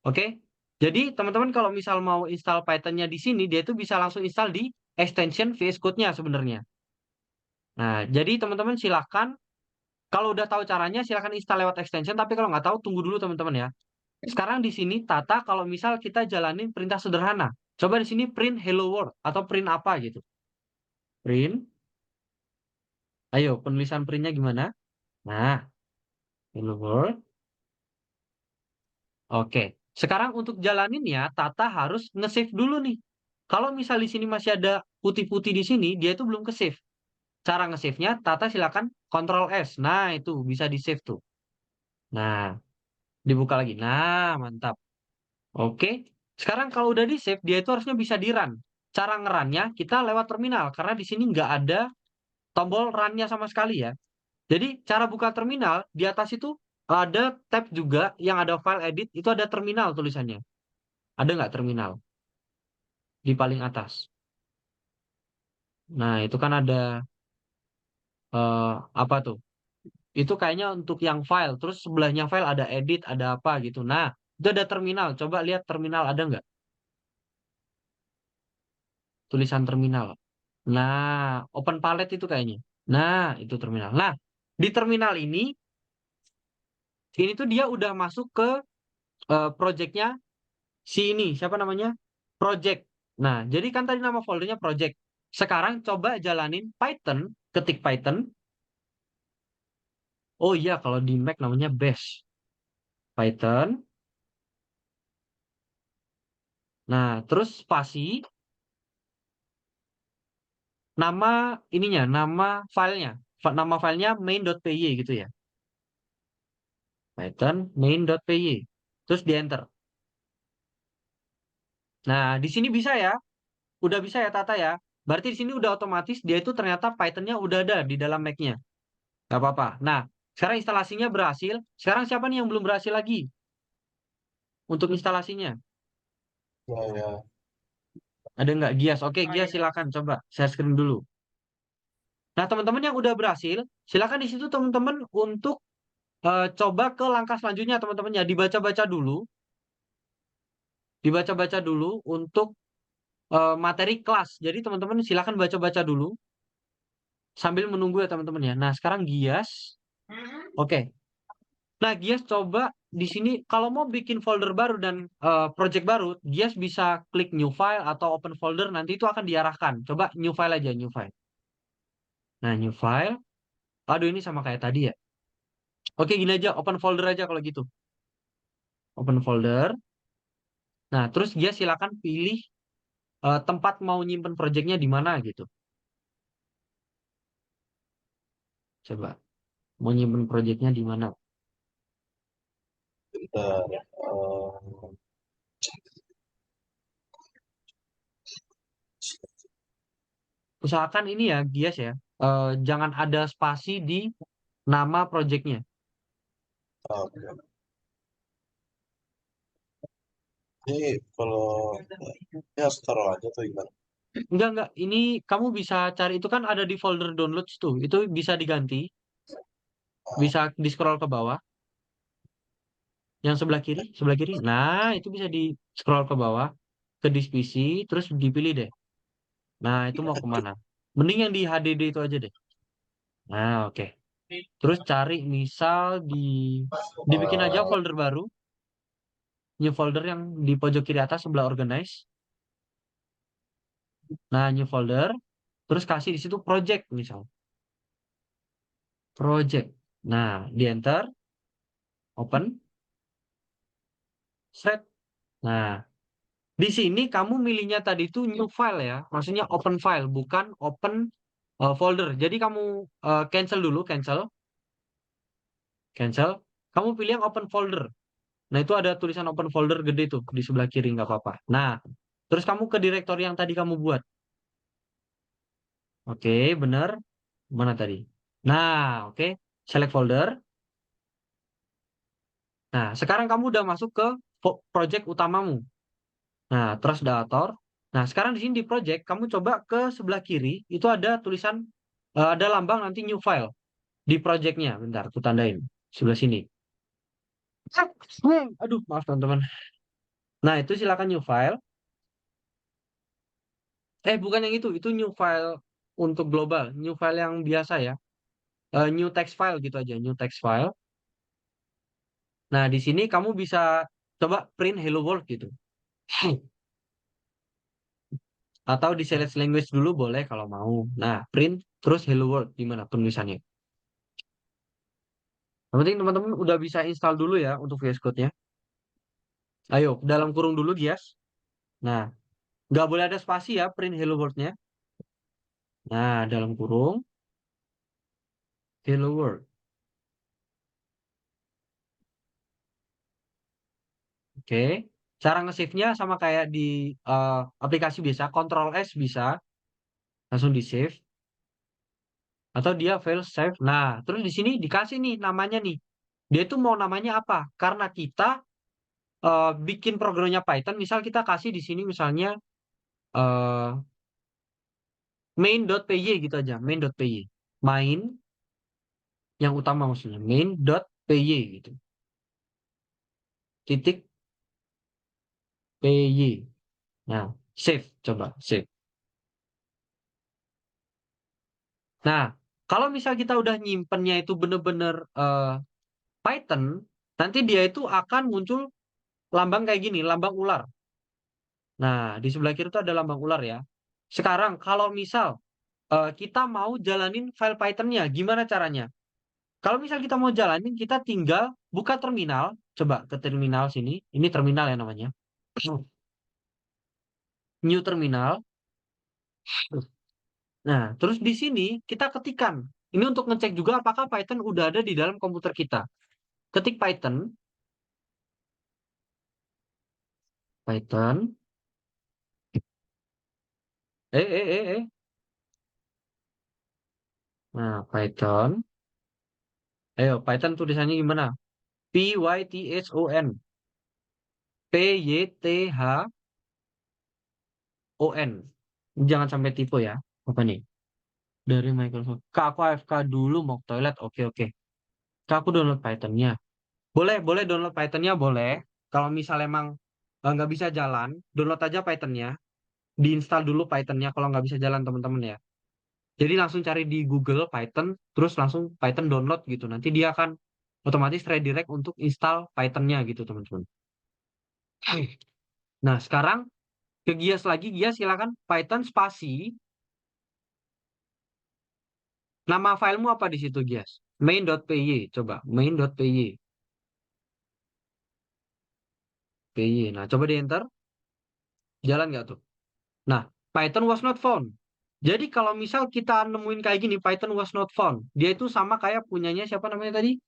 Oke? Jadi, teman-teman kalau misal mau install Python-nya di sini, dia itu bisa langsung install di extension VS Code-nya sebenarnya. Nah, jadi teman-teman silakan kalau udah tahu caranya silakan install lewat extension, tapi kalau nggak tahu tunggu dulu teman-teman ya. Sekarang di sini Tata kalau misal kita jalanin perintah sederhana. Coba di sini print hello world atau print apa gitu. Print. Ayo penulisan printnya gimana? Nah, hello world. Oke. Sekarang untuk jalanin ya Tata harus nge-save dulu nih. Kalau misal di sini masih ada putih-putih di sini, dia itu belum ke-save. Cara nge-save-nya Tata silakan Ctrl S. Nah, itu bisa di-save tuh. Nah, dibuka lagi. Nah, mantap. Oke. Sekarang kalau udah di-save, dia itu harusnya bisa di-run. Cara nge-run-nya kita lewat terminal. Karena di sini nggak ada tombol run-nya sama sekali ya. Jadi cara buka terminal, di atas itu ada tab juga yang ada file edit. Itu ada terminal tulisannya. Ada nggak terminal? Di paling atas. Nah, itu kan ada apa tuh? Itu kayaknya untuk yang file. Terus sebelahnya file ada edit, ada apa gitu. Nah, itu ada terminal. Coba lihat terminal ada nggak? Tulisan terminal. Nah, open palette itu kayaknya. Nah, itu terminal. Nah, di terminal ini tuh dia udah masuk ke projectnya si ini. Siapa namanya? Project. Nah, jadi kan tadi nama foldernya project. Sekarang coba jalanin Python, ketik Python. Oh iya, kalau di Mac namanya bash. Python. Nah, terus spasi. Nama ininya, nama filenya. Nama filenya main.py gitu ya. Python main.py. Terus di enter. Nah, di sini bisa ya. Udah bisa ya Tata ya. Berarti di sini udah otomatis dia itu ternyata Python-nya udah ada di dalam Mac-nya. Gak apa-apa. Nah, sekarang instalasinya berhasil. Sekarang siapa nih yang belum berhasil lagi untuk instalasinya? Ya, ya. Ada nggak Gias? Oke, Oh, Gias ada. silakan coba share screen dulu. Nah, teman-teman yang udah berhasil, silakan di situ teman-teman untuk coba ke langkah selanjutnya teman-teman ya. Dibaca-baca dulu. dibaca-baca dulu untuk materi kelas. Jadi teman-teman silakan baca-baca dulu sambil menunggu ya teman-teman ya. Nah, sekarang Gias. Oke. Nah, Gias coba di sini kalau mau bikin folder baru dan project baru, Gias bisa klik new file atau open folder, nanti itu akan diarahkan. Coba new file aja, new file. Nah, new file. Aduh, ini sama kayak tadi ya. Oke, gini aja, open folder aja kalau gitu. Open folder. Nah, terus Gias silakan pilih tempat mau nyimpen projectnya di mana gitu. Coba mau nyimpen projectnya di mana? Bentar. Usahakan ini ya, Gias ya. Jangan ada spasi di nama projectnya. Oke. Ini kalau ini harus taruh aja tuh gimana? Enggak. Ini kamu bisa cari, itu kan ada di folder downloads tuh. Itu bisa diganti. Bisa di scroll ke bawah. Yang sebelah kiri, sebelah kiri. Nah, itu bisa di scroll ke bawah. Ke this PC, terus dipilih deh. Nah, itu mau kemana? Mending yang di HDD itu aja deh. Nah, oke. Terus cari misal dibikin aja Eh, folder baru. New folder yang di pojok kiri atas sebelah organize. Nah, new folder. Terus kasih di situ project misal. Project. Nah, di enter. Open. Set. Nah, di sini kamu milihnya tadi itu new file ya. Maksudnya open file, bukan open folder. Jadi kamu cancel dulu, cancel. Cancel. Kamu pilih yang open folder. Nah, itu ada tulisan open folder gede tuh di sebelah kiri, nggak apa-apa. Nah, terus kamu ke direktori yang tadi kamu buat. Oke, bener. Mana tadi? Nah, oke. Select folder. Nah, sekarang kamu udah masuk ke project utamamu. Nah, trust datator. Nah, sekarang di sini di project, kamu coba ke sebelah kiri, itu ada tulisan, ada lambang nanti new file di projectnya. Bentar, aku tandain. Sebelah sini. Aduh, maaf teman-teman. Nah, itu silakan new file. Bukan yang itu new file untuk global. New file yang biasa ya. New text file gitu aja, new text file. Nah, di sini kamu bisa coba print hello world gitu. Atau di select language dulu boleh kalau mau. Nah, print terus hello world gimana penulisannya. Yang penting teman-teman udah bisa install dulu ya untuk VS Code-nya. Ayo, dalam kurung dulu, Gias. Nah, nggak boleh ada spasi ya print hello world-nya. Nah, dalam kurung hello world. Oke. Cara nge-save-nya sama kayak di aplikasi biasa, Ctrl S bisa langsung di-save atau dia file save. Nah, terus di sini dikasih nih namanya nih. Dia itu mau namanya apa? Karena kita bikin programnya Python, misal kita kasih di sini misalnya eh, main.py gitu aja, main.py. Main yang utama maksudnya main.py gitu. Titik py. Nah, save coba save. Nah, kalau misal kita udah nyimpennya itu bener-bener Python, nanti dia itu akan muncul lambang kayak gini, lambang ular. Nah, di sebelah kiri itu ada lambang ular ya. Sekarang kalau misal kita mau jalanin file Python-nya, gimana caranya? Kalau misal kita mau jalanin, kita tinggal buka terminal. Coba ke terminal sini. Ini terminal ya namanya. New terminal. Nah, terus di sini kita ketikkan. Ini untuk ngecek juga apakah Python udah ada di dalam komputer kita. Ketik Python. Python. Eh. Nah, Python. Ayo, Python tulisannya gimana? Python. Python. Jangan sampai tipe ya. Apa nih? Dari Microsoft. Kak, aku AFK dulu mau ke toilet. Oke. Kak, aku download Python-nya. Boleh download Python-nya boleh. Kalau misal emang nggak bisa jalan, download aja Python-nya, diinstal dulu Python-nya kalau nggak bisa jalan teman-teman ya. Jadi langsung cari di Google Python, terus langsung Python download gitu. Nanti dia akan otomatis redirect untuk install Python-nya gitu teman-teman. Nah sekarang ke Gias lagi, Gias silakan Python spasi. Nama filemu apa di situ Gias? Main.py, coba main.py. PY. Nah coba di enter, jalan nggak tuh? Nah, Python was not found. Jadi kalau misal kita nemuin kayak gini, Python was not found. Dia itu sama kayak punyanya siapa namanya tadi?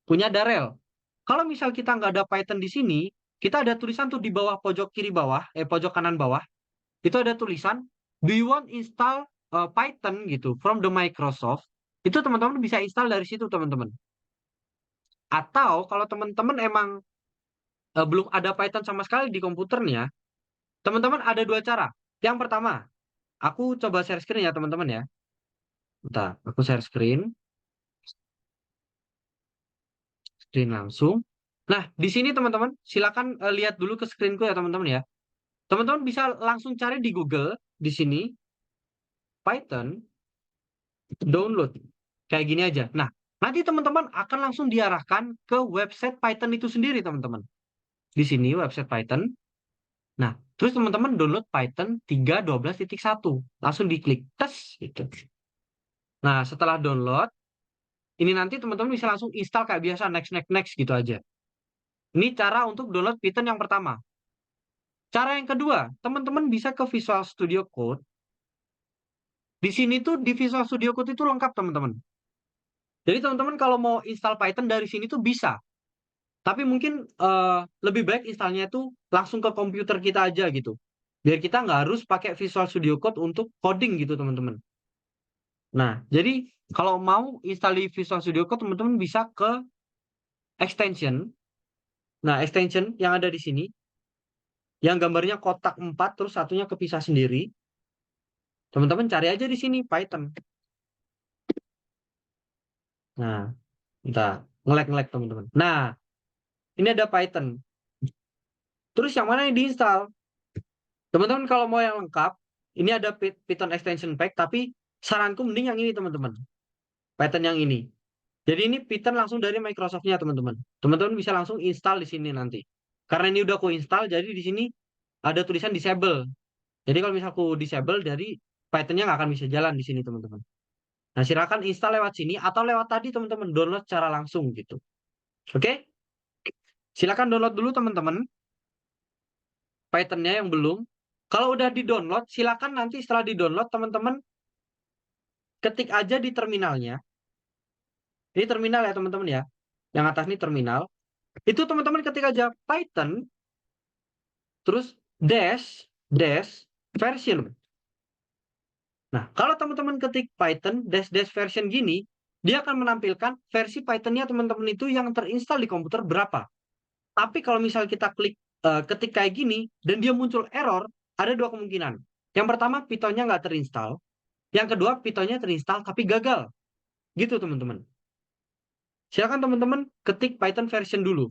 Punya Darel. Kalau misal kita nggak ada Python di sini, kita ada tulisan tuh di bawah pojok kiri bawah, pojok kanan bawah. Itu ada tulisan, do you want install Python gitu from the Microsoft? Itu teman-teman bisa install dari situ teman-teman. Atau kalau teman-teman emang belum ada Python sama sekali di komputernya, teman-teman ada dua cara. Yang pertama, aku coba share screen ya teman-teman ya. Bentar, aku share screen langsung. Nah, di sini teman-teman, silakan lihat dulu ke screenku ya teman-teman ya. Teman-teman bisa langsung cari di Google di sini Python download. Kayak gini aja. Nah, nanti teman-teman akan langsung diarahkan ke website Python itu sendiri teman-teman. Di sini website Python. Nah, terus teman-teman download Python 3.12.1. Langsung diklik tes gitu. Nah, setelah download, ini nanti teman-teman bisa langsung install kayak biasa, next, next, next gitu aja. Ini cara untuk download Python yang pertama. Cara yang kedua, teman-teman bisa ke Visual Studio Code. Di sini tuh di Visual Studio Code itu lengkap teman-teman. Jadi teman-teman kalau mau install Python dari sini tuh bisa. Tapi mungkin lebih baik installnya itu langsung ke komputer kita aja gitu. Biar kita nggak harus pakai Visual Studio Code untuk coding gitu teman-teman. Nah, jadi kalau mau install di Visual Studio Code teman-teman bisa ke extension. Nah, extension yang ada di sini, yang gambarnya kotak 4, terus satunya kepisah sendiri. Teman-teman cari aja di sini, Python. Nah, bentar. Ngelek-ngelek teman-teman. Nah, ini ada Python. Terus yang mana yang diinstal? Teman-teman kalau mau yang lengkap, ini ada Python Extension Pack, tapi saranku mending yang ini teman-teman. Python yang ini. Jadi ini Python langsung dari Microsoft-nya teman-teman. Teman-teman bisa langsung install di sini nanti. Karena ini udah aku install, jadi di sini ada tulisan disable. Jadi kalau misalnya aku disable, dari Python-nya nggak akan bisa jalan di sini teman-teman. Nah silakan install lewat sini atau lewat tadi teman-teman download secara langsung gitu. Oke? Silakan download dulu teman-teman. Python-nya yang belum. Kalau udah di-download, silakan nanti setelah di-download teman-teman ketik aja di terminalnya. Ini terminal ya teman-teman ya. Yang atas ini terminal. Itu teman-teman ketik aja Python terus dash version. Nah, kalau teman-teman ketik Python dash version gini, dia akan menampilkan versi Python-nya teman-teman itu yang terinstall di komputer berapa. Tapi kalau misal kita klik ketik kayak gini dan dia muncul error, ada dua kemungkinan. Yang pertama, Python-nya nggak terinstall. Yang kedua, Python-nya terinstall tapi gagal. Gitu teman-teman. Silakan teman-teman ketik Python version dulu.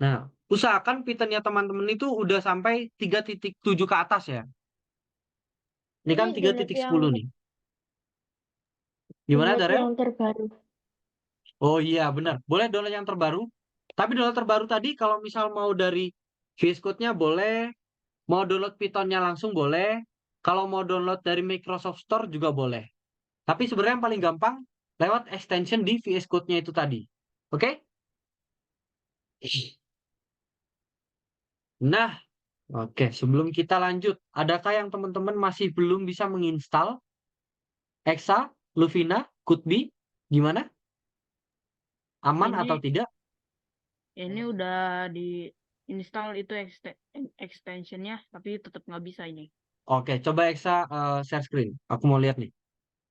Nah, usahakan Python-nya teman-teman itu udah sampai 3.7 ke atas ya. Ini kan Ini download 3.10 nih. Gimana, Darel? yang terbaru. Oh iya, benar. Boleh download yang terbaru. Tapi download terbaru tadi kalau misal mau dari VS Code-nya boleh, mau download Python-nya langsung boleh, kalau mau download dari Microsoft Store juga boleh. Tapi sebenarnya yang paling gampang lewat extension di VS Code-nya itu tadi. Oke? Nah, oke. Sebelum kita lanjut, adakah yang teman-teman masih belum bisa menginstal? Exa, Luvina, Kutbi, gimana? Aman Ini atau tidak? ini udah di install itu extensionnya, tapi tetap nggak bisa ini. Oke, coba Exa share screen. Aku mau lihat nih,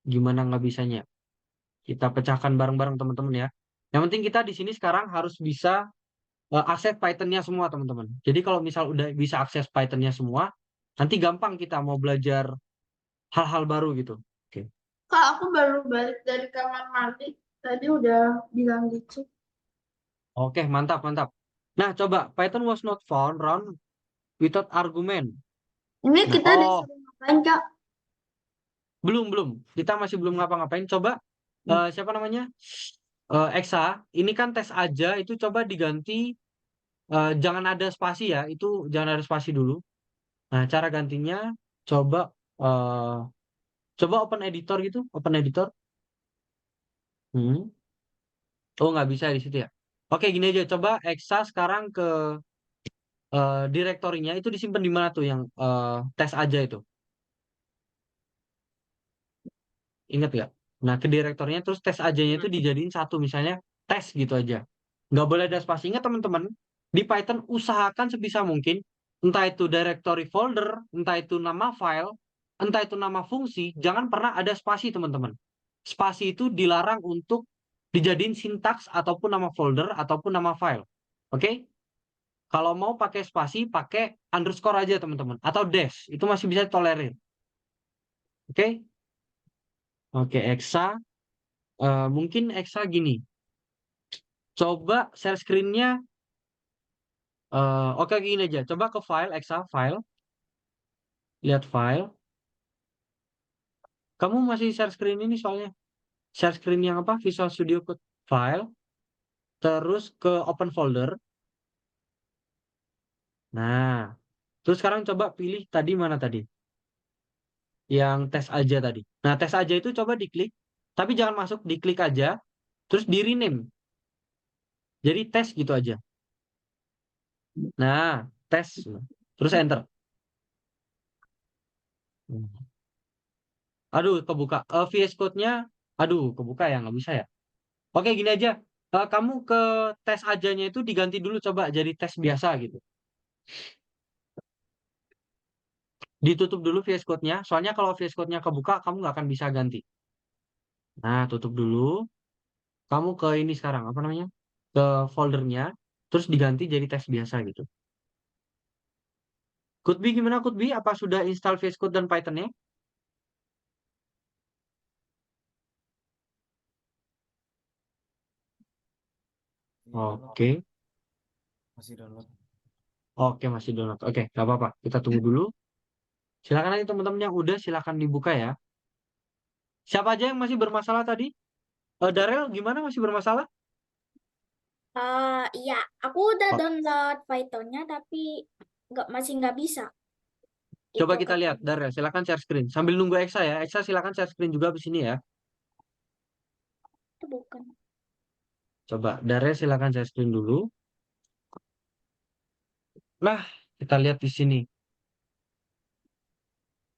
gimana nggak bisanya. Kita pecahkan bareng-bareng teman-teman ya. Yang penting kita di sini sekarang harus bisa akses Python-nya semua teman-teman. Jadi kalau misal udah bisa akses Python-nya semua, nanti gampang kita mau belajar hal-hal baru gitu. Oke. Kak, aku baru balik dari kamar mandi. Tadi udah bilang gitu. Oke, mantap, mantap. Nah, coba Python was not found run without argument. Ini Nah, kita disuruh ngapain, Kak? belum. Kita masih belum ngapa-ngapain. Coba siapa namanya? Eksa, ini kan tes aja, itu coba diganti jangan ada spasi ya, itu jangan ada spasi dulu. Nah, cara gantinya coba open editor gitu, open editor. Oh, nggak bisa di situ ya. Oke, gini aja, coba Eksa sekarang ke direktorinya itu disimpan di mana tuh yang tes aja itu. Ingat ya? Nah, ke direktornya terus tes ajanya itu dijadiin satu, misalnya tes gitu aja. Nggak boleh ada spasi. Ingat teman-teman, di Python usahakan sebisa mungkin, entah itu directory folder, entah itu nama file, entah itu nama fungsi, jangan pernah ada spasi teman-teman. Spasi itu dilarang untuk dijadiin sintaks ataupun nama folder ataupun nama file. Oke? Kalau mau pakai spasi, pakai underscore aja teman-teman. Atau dash, itu masih bisa tolerir. Oke? Oke, Eksa. Mungkin Eksa gini. Coba share screen-nya. Oke, gini aja. Coba ke file, Eksa, file. Lihat file. Kamu masih share screen ini soalnya. Share screen yang apa? Visual Studio Code file. Terus ke open folder. Nah. Terus sekarang coba pilih tadi mana tadi? Yang tes aja tadi. Nah, tes aja itu coba diklik. Tapi jangan masuk, diklik aja. Terus di rename. Jadi tes gitu aja. Nah, tes. Terus enter. Aduh, kebuka. VS Code-nya, aduh, kebuka ya, nggak bisa ya. Oke, gini aja. Kamu ke tes ajanya itu diganti dulu coba jadi tes biasa gitu. Ditutup dulu VS Code-nya. Soalnya kalau VS Code-nya kebuka, kamu nggak akan bisa ganti. Nah, tutup dulu. Kamu ke ini sekarang, apa namanya? Ke foldernya. Terus diganti jadi tes biasa gitu. Could be gimana Could be? Apa sudah install VS Code dan Python-nya? Oke. Masih download. Oke, masih download. Oke, nggak apa-apa. Kita tunggu dulu. Silakan nanti teman-teman yang udah silakan dibuka ya. Siapa aja yang masih bermasalah tadi? Darel, gimana masih bermasalah? Iya, aku udah Oh, download Python-nya tapi masih nggak bisa. coba Itu kita lihat, katanya. Darel. Silakan share screen. Sambil nunggu Eksa ya. Eksa silakan share screen juga di sini ya. Itu bukan. Coba, Darel silakan share screen dulu. Nah, kita lihat di sini.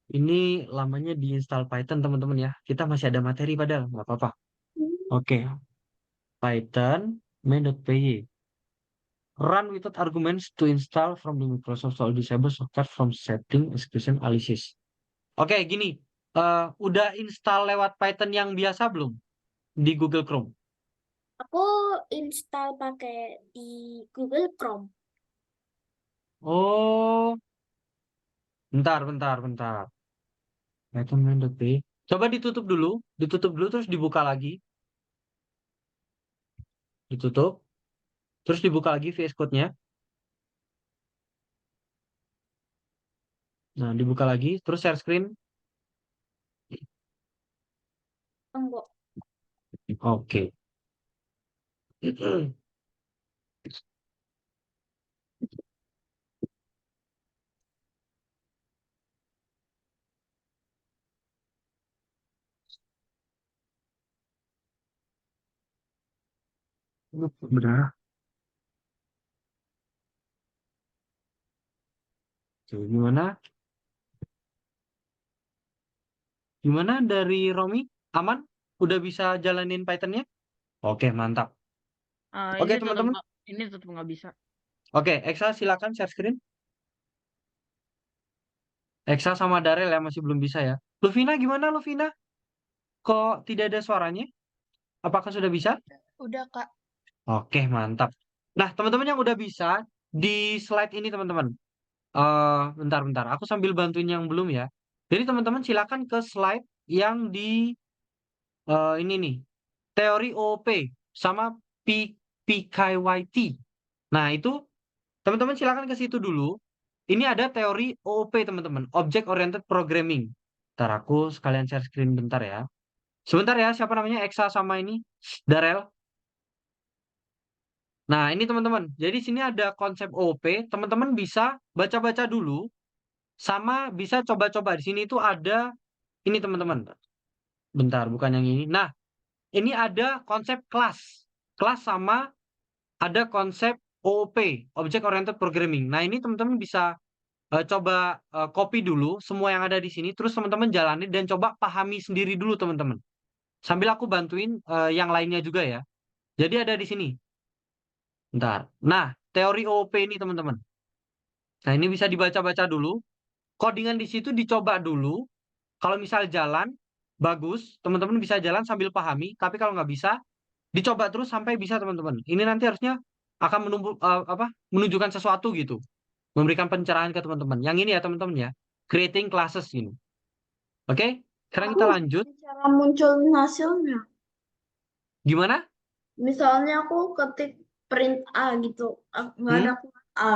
Ini lamanya diinstal Python, teman-teman ya. Kita masih ada materi padahal, nggak apa-apa. Oke, Python main.py. Run without arguments to install from the Microsoft Store disable shortcut from setting execution analysis. Oke, gini. Udah install lewat Python yang biasa belum? Di Google Chrome. Aku install pakai di Google Chrome. Oh, bentar. Python main.py. Coba ditutup dulu terus dibuka lagi. Ditutup, terus dibuka lagi VS Code-nya. Nah, dibuka lagi, terus share screen. Enggak. Oke. Benar. Oke, gimana? Gimana dari Romi? Aman? Udah bisa jalanin Python-nya? Oke, mantap. Oke, teman-teman. Ini tetap nggak bisa. Oke, Eksa silakan share screen. Eksa sama Darel ya masih belum bisa ya. Luvina gimana Luvina? Kok tidak ada suaranya? Apakah sudah bisa? Udah, Kak. Oke, mantap. Nah, teman-teman yang udah bisa, di slide ini teman-teman. Bentar. Aku sambil bantuin yang belum ya. Jadi teman-teman silakan ke slide yang di ini nih. Teori OOP sama PKYT. Nah, itu Teman-teman silakan ke situ dulu. Ini ada teori OOP, teman-teman. Object Oriented Programming. Ntar aku sekalian share screen bentar ya. Sebentar ya, siapa namanya? Eksa sama ini? Darel. Nah, ini teman-teman. Jadi sini ada konsep OOP. Teman-teman bisa baca-baca dulu. Sama bisa coba-coba. Di sini itu ada, ini teman-teman. Bentar, bukan yang ini. Nah, ini ada konsep kelas. Kelas sama ada konsep OOP, Object Oriented Programming. Nah, ini teman-teman bisa coba copy dulu semua yang ada di sini, terus teman-teman jalani dan coba pahami sendiri dulu teman-teman. Sambil aku bantuin yang lainnya juga ya. Jadi ada di sini. Bentar. Nah, teori OOP ini teman-teman. Nah, ini bisa dibaca-baca dulu. Codingan di situ dicoba dulu. Kalau misal jalan, bagus. Teman-teman bisa jalan sambil pahami. Tapi kalau nggak bisa, dicoba terus sampai bisa teman-teman. Ini nanti harusnya akan menunjukkan sesuatu gitu. Memberikan pencerahan ke teman-teman. Yang ini ya teman-teman ya. Creating classes ini. Oke, sekarang kita Aku lanjut. cara munculin hasilnya. Gimana? Misalnya aku ketik print A gitu, nggak ada kelas A.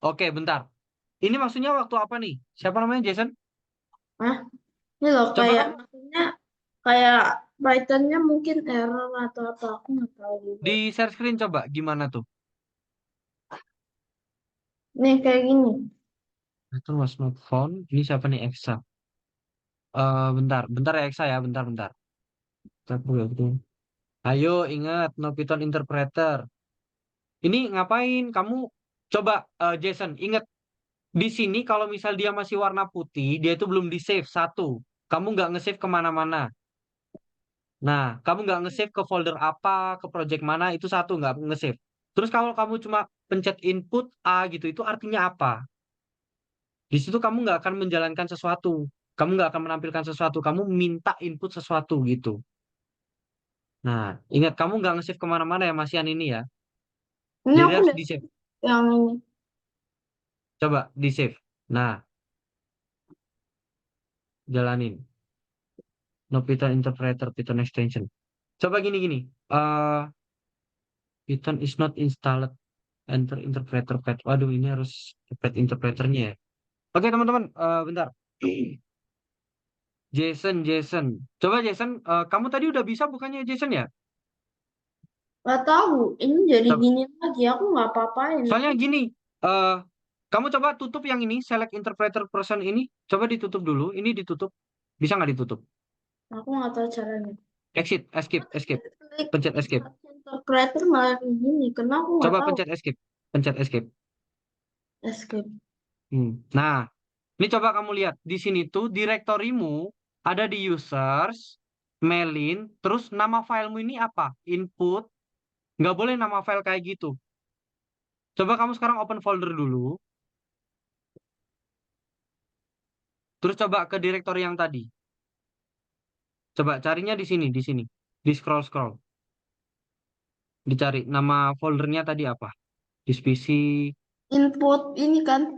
Oke, bentar. Ini maksudnya waktu apa nih? Siapa namanya Jason? Hah? Ini loh Coba kayak kamu maksudnya kayak Python-nya mungkin error atau apa, aku nggak tahu juga. di share screen coba gimana tuh? Nih kayak gini. Itu was not found. Ini siapa nih Eksa? Bentar, bentar ya Eksa ya, bentar. Ayo ingat no Python interpreter. Ini ngapain? Kamu coba Jason, ingat di sini kalau misal dia masih warna putih, dia itu belum di save satu. Kamu nggak nge-save kemana-mana. Nah, kamu nggak nge-save ke folder apa, ke project mana, itu satu nggak nge-save. Terus kalau kamu cuma pencet input A gitu, itu artinya apa? Di situ kamu nggak akan menjalankan sesuatu. Kamu nggak akan menampilkan sesuatu. Kamu minta input sesuatu gitu. Nah, ingat kamu nggak nge-save kemana-mana ya, Masian ini ya. Ini Jadi aku harus udah di-save. yang ini. Coba di-save. Nah, jalanin. No Python interpreter, Python extension. Coba gini-gini. Python is not installed. Enter interpreter pad. Waduh, ini harus pad interpreternya ya. Oke, teman-teman. Bentar. Jason. Coba Jason, kamu tadi udah bisa bukannya Jason ya? Nggak tahu, ini jadi Coba. gini lagi, aku nggak apa-apain. Soalnya gini, eh kamu coba tutup yang ini, select interpreter person ini. Coba ditutup dulu. Ini ditutup. Bisa nggak ditutup? Aku nggak tahu caranya. Exit, escape. Klik Pencet escape. interpreter malah kayak gini, karena aku nggak Coba tahu. pencet escape. Pencet escape. Escape. Nah, ini coba kamu lihat. Di sini tuh direktorimu ada di users, mailin, terus nama filemu ini apa? Input. Nggak boleh nama file kayak gitu. Coba kamu sekarang open folder dulu. Terus coba ke direktori yang tadi. Coba carinya di sini, di sini. Di scroll. Dicari nama foldernya tadi apa? Dispisi. Input ini kan.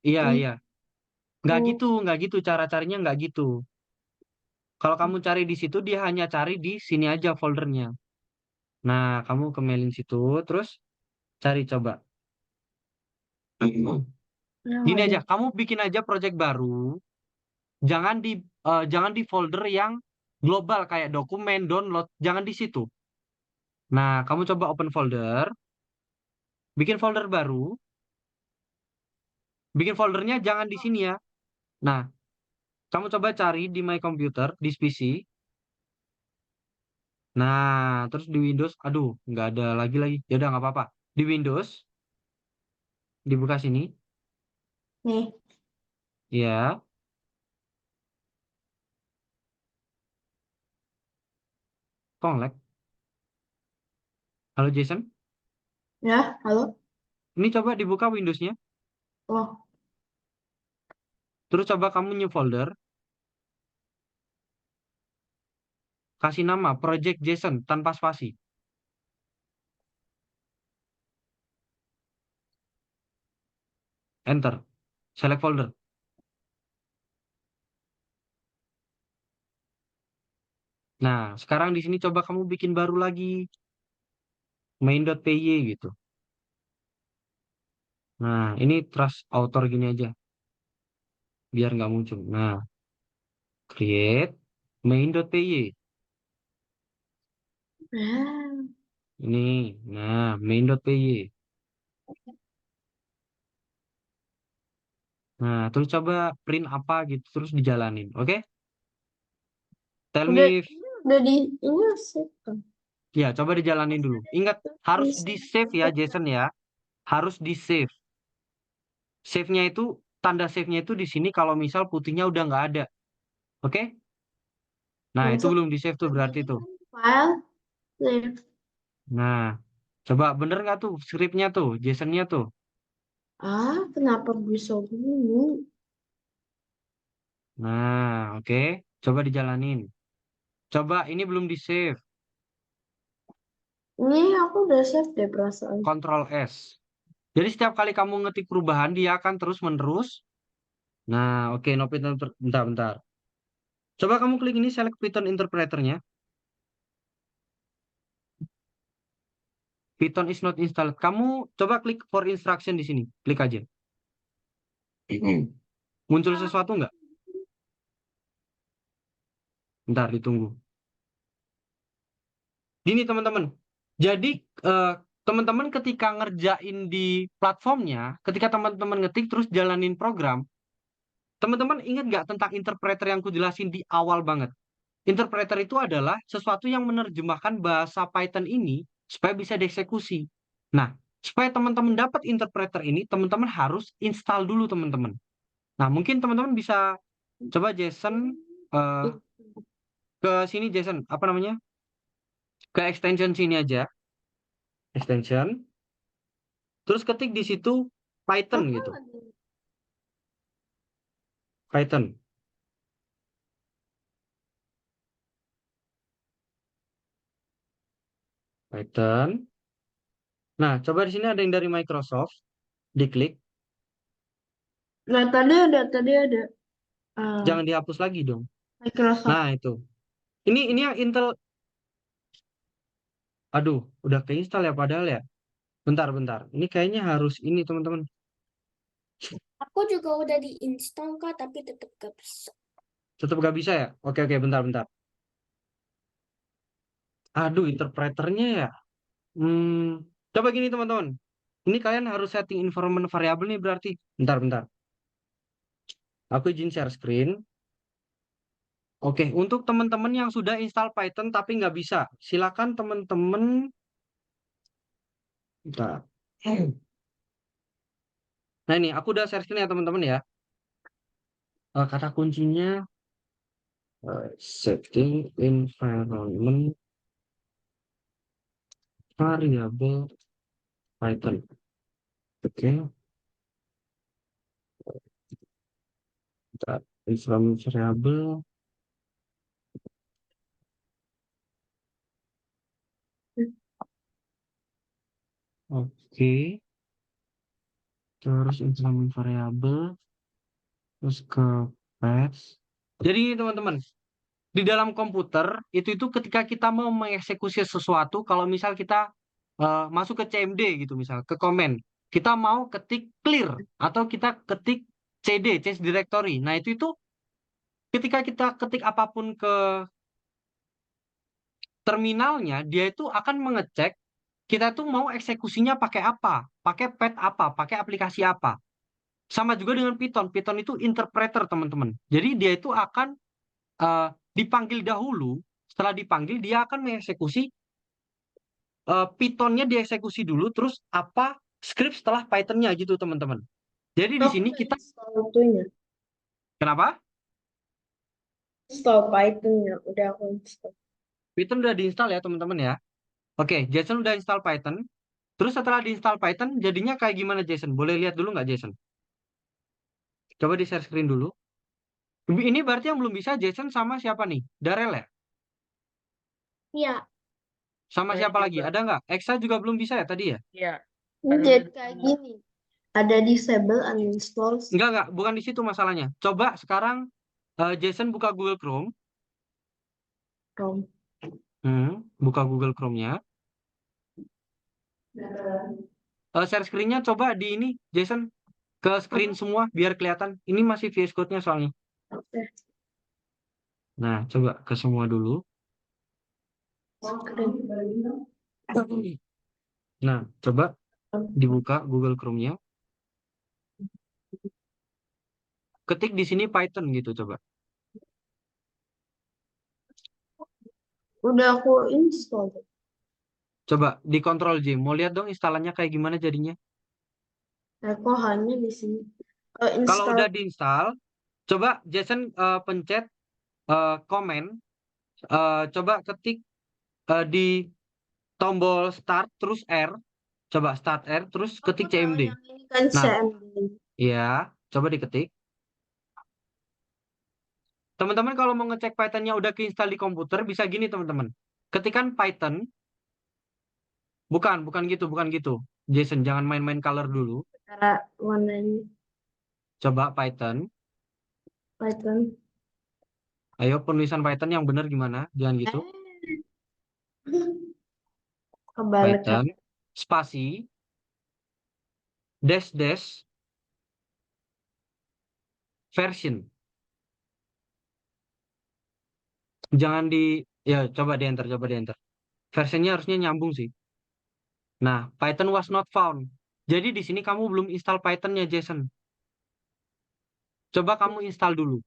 Iya. Input. Nggak gitu. Cara carinya nggak gitu. Kalau kamu cari di situ, dia hanya cari di sini aja foldernya. Nah, kamu ke mailing situ, terus cari coba. Yang Gini ada. aja, kamu bikin aja project baru. Jangan di folder yang global kayak dokumen, download, jangan di situ. Nah, kamu coba open folder, bikin folder baru, bikin foldernya jangan di sini ya. Nah, kamu coba cari di My Computer, di PC. Nah, terus di Windows, aduh, nggak ada lagi. Ya udah nggak apa-apa. Di Windows, dibuka sini, Nih, ya. Kok lag? Halo Jason, ya, halo. ini coba dibuka Windows-nya. Oh, Terus coba kamu new folder, kasih nama Project Jason tanpa spasi. Enter. Select folder. Nah, sekarang di sini coba kamu bikin baru lagi. Main.py gitu. Nah, ini trust author gini aja, biar nggak muncul. Nah, create main.py. Ah, Ini, nah, main.py. Nah, terus coba print apa gitu, terus dijalanin. Oke? Tell udah me, udah di ini sih kan. ya, coba dijalanin dulu. Ingat, harus di-save ya, Jason ya. Harus di-save. Save-nya itu, tanda save-nya itu di sini kalau misal putihnya udah nggak ada. Oke? Nah, itu Masuk belum di-save tuh berarti tuh. file save. Nah, coba bener nggak tuh script-nya tuh, JSON-nya tuh. Ah, kenapa bisa gini? Nah, oke. Coba dijalanin. Coba, ini belum di-save. Ini aku udah save deh perasaan. Ctrl S. Jadi setiap kali kamu ngetik perubahan, dia akan terus-menerus. Nah, oke, no Python, bentar, bentar. Coba kamu klik ini, select Python interpreter-nya. Python is not installed. Kamu coba klik for instruction di sini. Klik aja. Muncul sesuatu nggak? Bentar, ditunggu. Gini teman-teman. Jadi teman-teman ketika ngerjain di platformnya, ketika teman-teman ngetik terus jalanin program, teman-teman ingat nggak tentang interpreter yang kujelasin di awal banget? Interpreter itu adalah sesuatu yang menerjemahkan bahasa Python ini supaya bisa dieksekusi. Nah, supaya teman-teman dapat interpreter ini, teman-teman harus install dulu teman-teman. Nah, mungkin teman-teman bisa coba Jason eh, ke sini Jason, apa namanya? Ke extension sini aja, extension. Terus ketik di situ Python Apa gitu. lagi? Python. Python. Nah, coba di sini ada yang dari Microsoft, diklik, Nah, tadi ada jangan dihapus lagi dong. Microsoft. Nah, itu. Ini yang Intel. Aduh, udah keinstall ya padahal ya. Bentar, bentar. Ini kayaknya harus ini, teman-teman. Aku juga udah diinstal Kak, tapi tetap gak bisa. Tetap gak bisa ya? Oke, oke, bentar, bentar. Aduh, interpreternya ya. Coba gini, teman-teman. Ini kalian harus setting environment variable nih berarti. Bentar, bentar. Aku izin share screen. Oke, untuk teman-teman yang sudah install Python tapi nggak bisa, silakan teman-teman. Bentar. Nah ini, aku udah share screen ya teman-teman ya. Kata kuncinya setting environment variable Python. Oke, bentar. Environment variable. Oke, terus environment variable, terus ke path. Jadi teman-teman, di dalam komputer itu ketika kita mau mengeksekusi sesuatu, kalau misal kita masuk ke CMD gitu misal ke komen, kita mau ketik clear atau kita ketik CD change directory. Nah itu ketika kita ketik apapun ke terminalnya, dia itu akan mengecek kita tuh mau eksekusinya pakai apa, pakai path apa, pakai aplikasi apa. Sama juga dengan Python. Python itu interpreter teman-teman. Jadi dia itu akan dipanggil dahulu. Setelah dipanggil dia akan mengeksekusi Python-nya dieksekusi dulu, terus apa script setelah Python-nya gitu teman-teman. Jadi di Aku sini udah kita install itunya. kenapa? Install Python-nya. Udah aku install. Python udah diinstal ya teman-teman ya. Oke, Jason udah install Python. Terus setelah diinstal Python, jadinya kayak gimana Jason? Boleh lihat dulu nggak Jason? Coba di share screen dulu. Ini berarti yang belum bisa Jason sama siapa nih? Darel ya? Iya, Sama Saya siapa lagi? juga. Ada nggak? Exa juga belum bisa ya tadi ya? Iya. Ini Ada jadi udah kayak di- gini. Ada disable uninstall. Enggak, bukan di situ masalahnya. Coba sekarang Jason buka Google Chrome. ROM. Buka Google Chrome-nya. share screen-nya coba di ini, Jason, ke screen semua biar kelihatan. Ini masih VS Code-nya soalnya. Oke. Nah, coba ke semua dulu. Screen. Nah, coba dibuka Google Chrome-nya. Ketik di sini Python gitu coba. Udah aku install. Coba di Ctrl J. Mau lihat dong instalannya kayak gimana jadinya? Kok hanya di sini? Kalau Install. udah diinstal, coba Jason pencet komen. Coba ketik di tombol start terus R. Coba start R terus ketik Aku tahu CMD. yang ini kan Nah, CMD. ya, coba diketik. Teman-teman kalau mau ngecek Python-nya udah keinstal di komputer, bisa gini teman-teman. Ketikan Python. Bukan gitu, bukan gitu. Jason, jangan main-main color dulu. Cara warnanya Coba Python. Python. Ayo penulisan Python yang benar gimana? Jangan gitu. Kebalik Python. HP. Spasi. Dash dash. Version. Jangan di... Ya, coba di enter, coba di enter. Versionnya harusnya nyambung sih. Nah, Python was not found. Jadi di sini kamu belum install Python-nya, Jason. Coba kamu install dulu.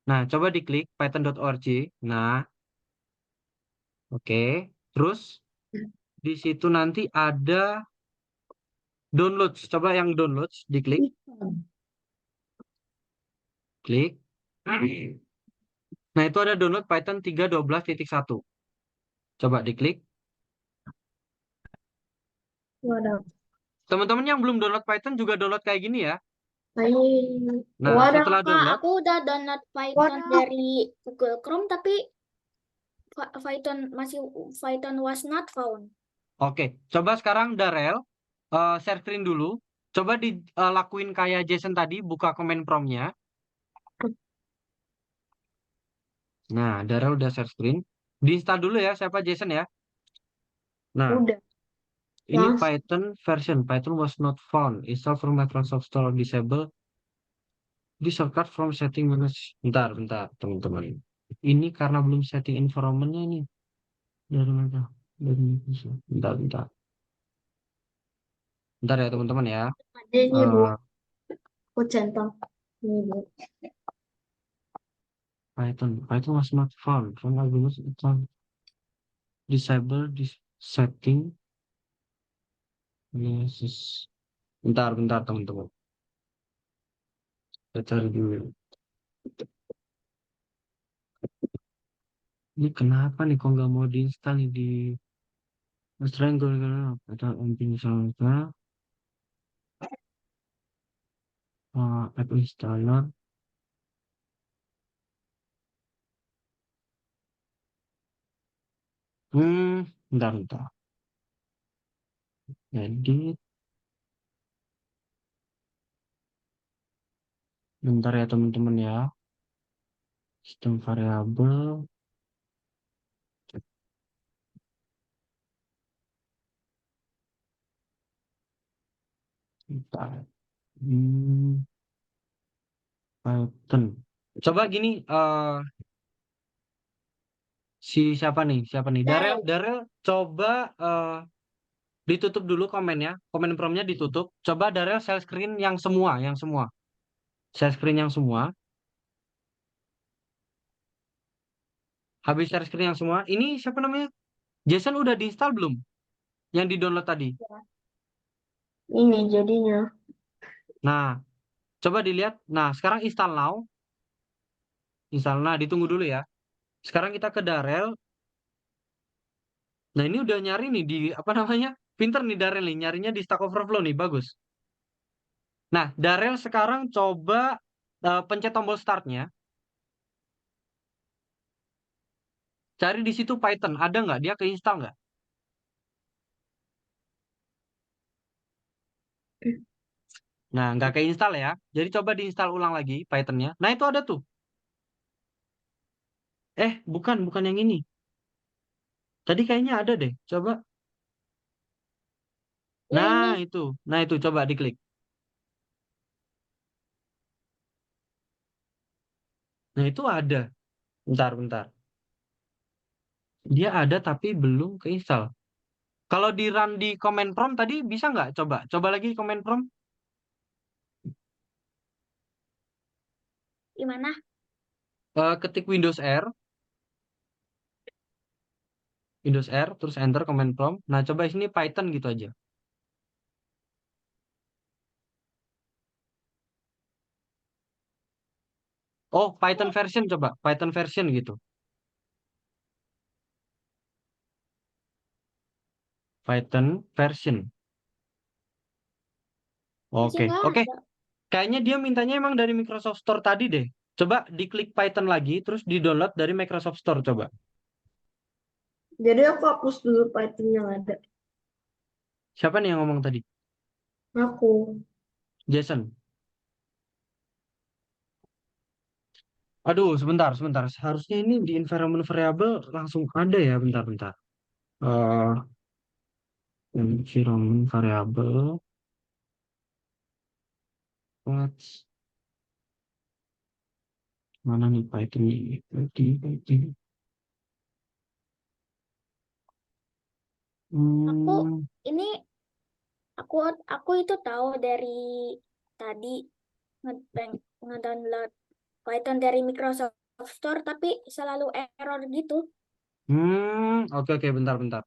Nah, coba diklik python.org. Nah, oke. Terus di situ nanti ada downloads. Coba yang downloads diklik, klik. Nah, itu ada download Python 3.12.1. Coba diklik. Waduh. Teman-teman yang belum download Python juga download kayak gini ya. Nah, Waduh. setelah Kak, download, aku udah download Python Waduh. dari Google Chrome, tapi Python was not found. oke. Coba sekarang Darel share screen dulu. Coba dilakuin kayak Jason tadi, buka comment prompt-nya. Nah, Darel udah share screen. Diinstal dulu ya, siapa Jason ya. Nah, Udah. ini Langsung. Python version. Python was not found. Install from Microsoft Store. Disable. Di shortcut from setting manage. Bentar, teman-teman. Ini karena belum setting environment-nya ini. Dari mana? Dari Microsoft. Bentar. Bentar ya, teman-teman ya. Ada ini Bu. Eh, Aku centang. Ini Bu. Python was not found. From arguments, disable this setting. Yes. Bentar, teman-teman. Kita cari dulu. Ini kenapa nih kok nggak mau diinstal nih di Strangle atau MP misalnya app installer. Bentar. Edit. Bentar ya teman-teman ya. Sistem variabel. Bentar. Python. Coba gini, siapa nih? Darel, coba ditutup dulu komennya. Komen promnya ditutup. Coba Darel share screen yang semua. Share screen yang semua. Habis share screen yang semua. Ini siapa namanya? Jason udah diinstal belum? Yang di-download tadi. Ini jadinya. Nah, coba dilihat. Nah, sekarang install now. Install. Nah, ditunggu dulu ya. Sekarang kita ke Darel. Nah, ini udah nyari nih di apa namanya? Pinter nih Darel nih. Nyarinya di Stack Overflow nih. Bagus. Nah, Darel sekarang coba pencet tombol startnya. Cari di situ Python. Ada nggak? Dia keinstall nggak? Nah, nggak keinstall ya. Jadi coba diinstal ulang lagi Python-nya. Nah, itu ada tuh. Bukan yang ini. Tadi kayaknya ada deh. Coba. Ya Nah, ini. itu. Nah, itu coba diklik. Nah, itu ada. Bentar, bentar. Dia ada tapi belum keinstall. Kalau di run di command prompt tadi bisa nggak? Coba. Coba lagi command prompt. Gimana? Ketik Windows R. Windows R, terus enter command prompt. Nah, coba sini Python gitu aja. Oh, Python version coba. Python version gitu. Python version. Masih Oke, nggak oke. ada. Kayaknya dia mintanya emang dari Microsoft Store tadi deh. Coba diklik Python lagi, terus di-download dari Microsoft Store coba. Jadi aku hapus dulu Python yang ada. Siapa nih yang ngomong tadi? Aku. Jason. Aduh, sebentar, sebentar. Seharusnya ini di environment variable langsung ada ya, bentar-bentar. Eh, environment variable. What? Mana nih Python ini? Python. Aku Hmm, ini aku itu tahu dari tadi ngedownload Python dari Microsoft Store tapi selalu error gitu. oke, oke, bentar, bentar.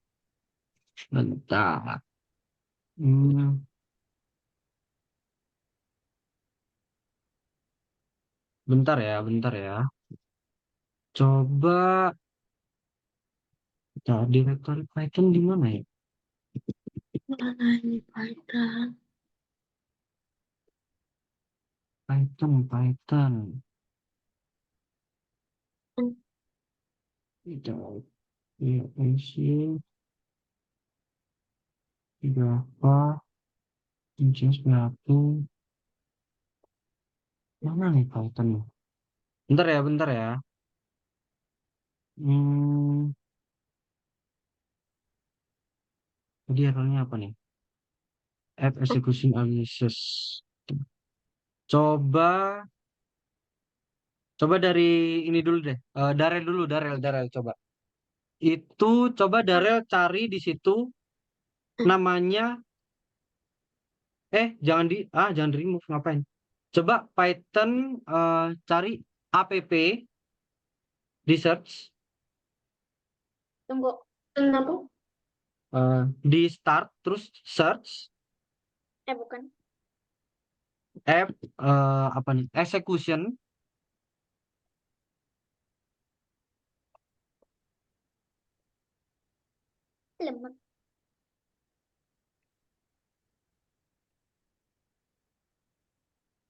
Bentar. Hmm, bentar ya, bentar ya. Coba nah, direktori Python di mana ya? Mana ini Python? Python, Python. Tidak, ya, isi, Java, Inches satu. Mana nih Python? Bentar ya, bentar ya. Hmm, tadi errornya apa nih? App execution analysis. Coba, coba dari ini dulu deh. Darel dulu, Darel, Darel, coba. Itu coba Darel cari di situ namanya, jangan di remove, ngapain? Coba Python, cari app di search, Tunggu. Kenapa? di start, terus search Bukan. app, apa nih? Execution. Lemot.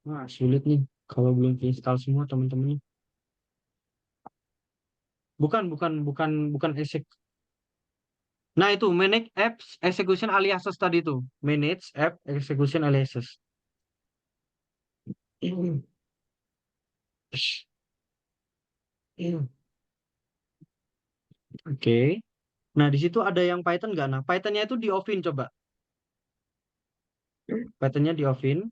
Wah, sulit nih kalau belum install semua teman-temannya. Bukan Nah, itu manage apps execution aliases tadi itu. Manage app execution aliases. Oke. Nah, di situ ada yang Python nggak? Nah, Pythonnya itu di offin coba. Pythonnya di offin.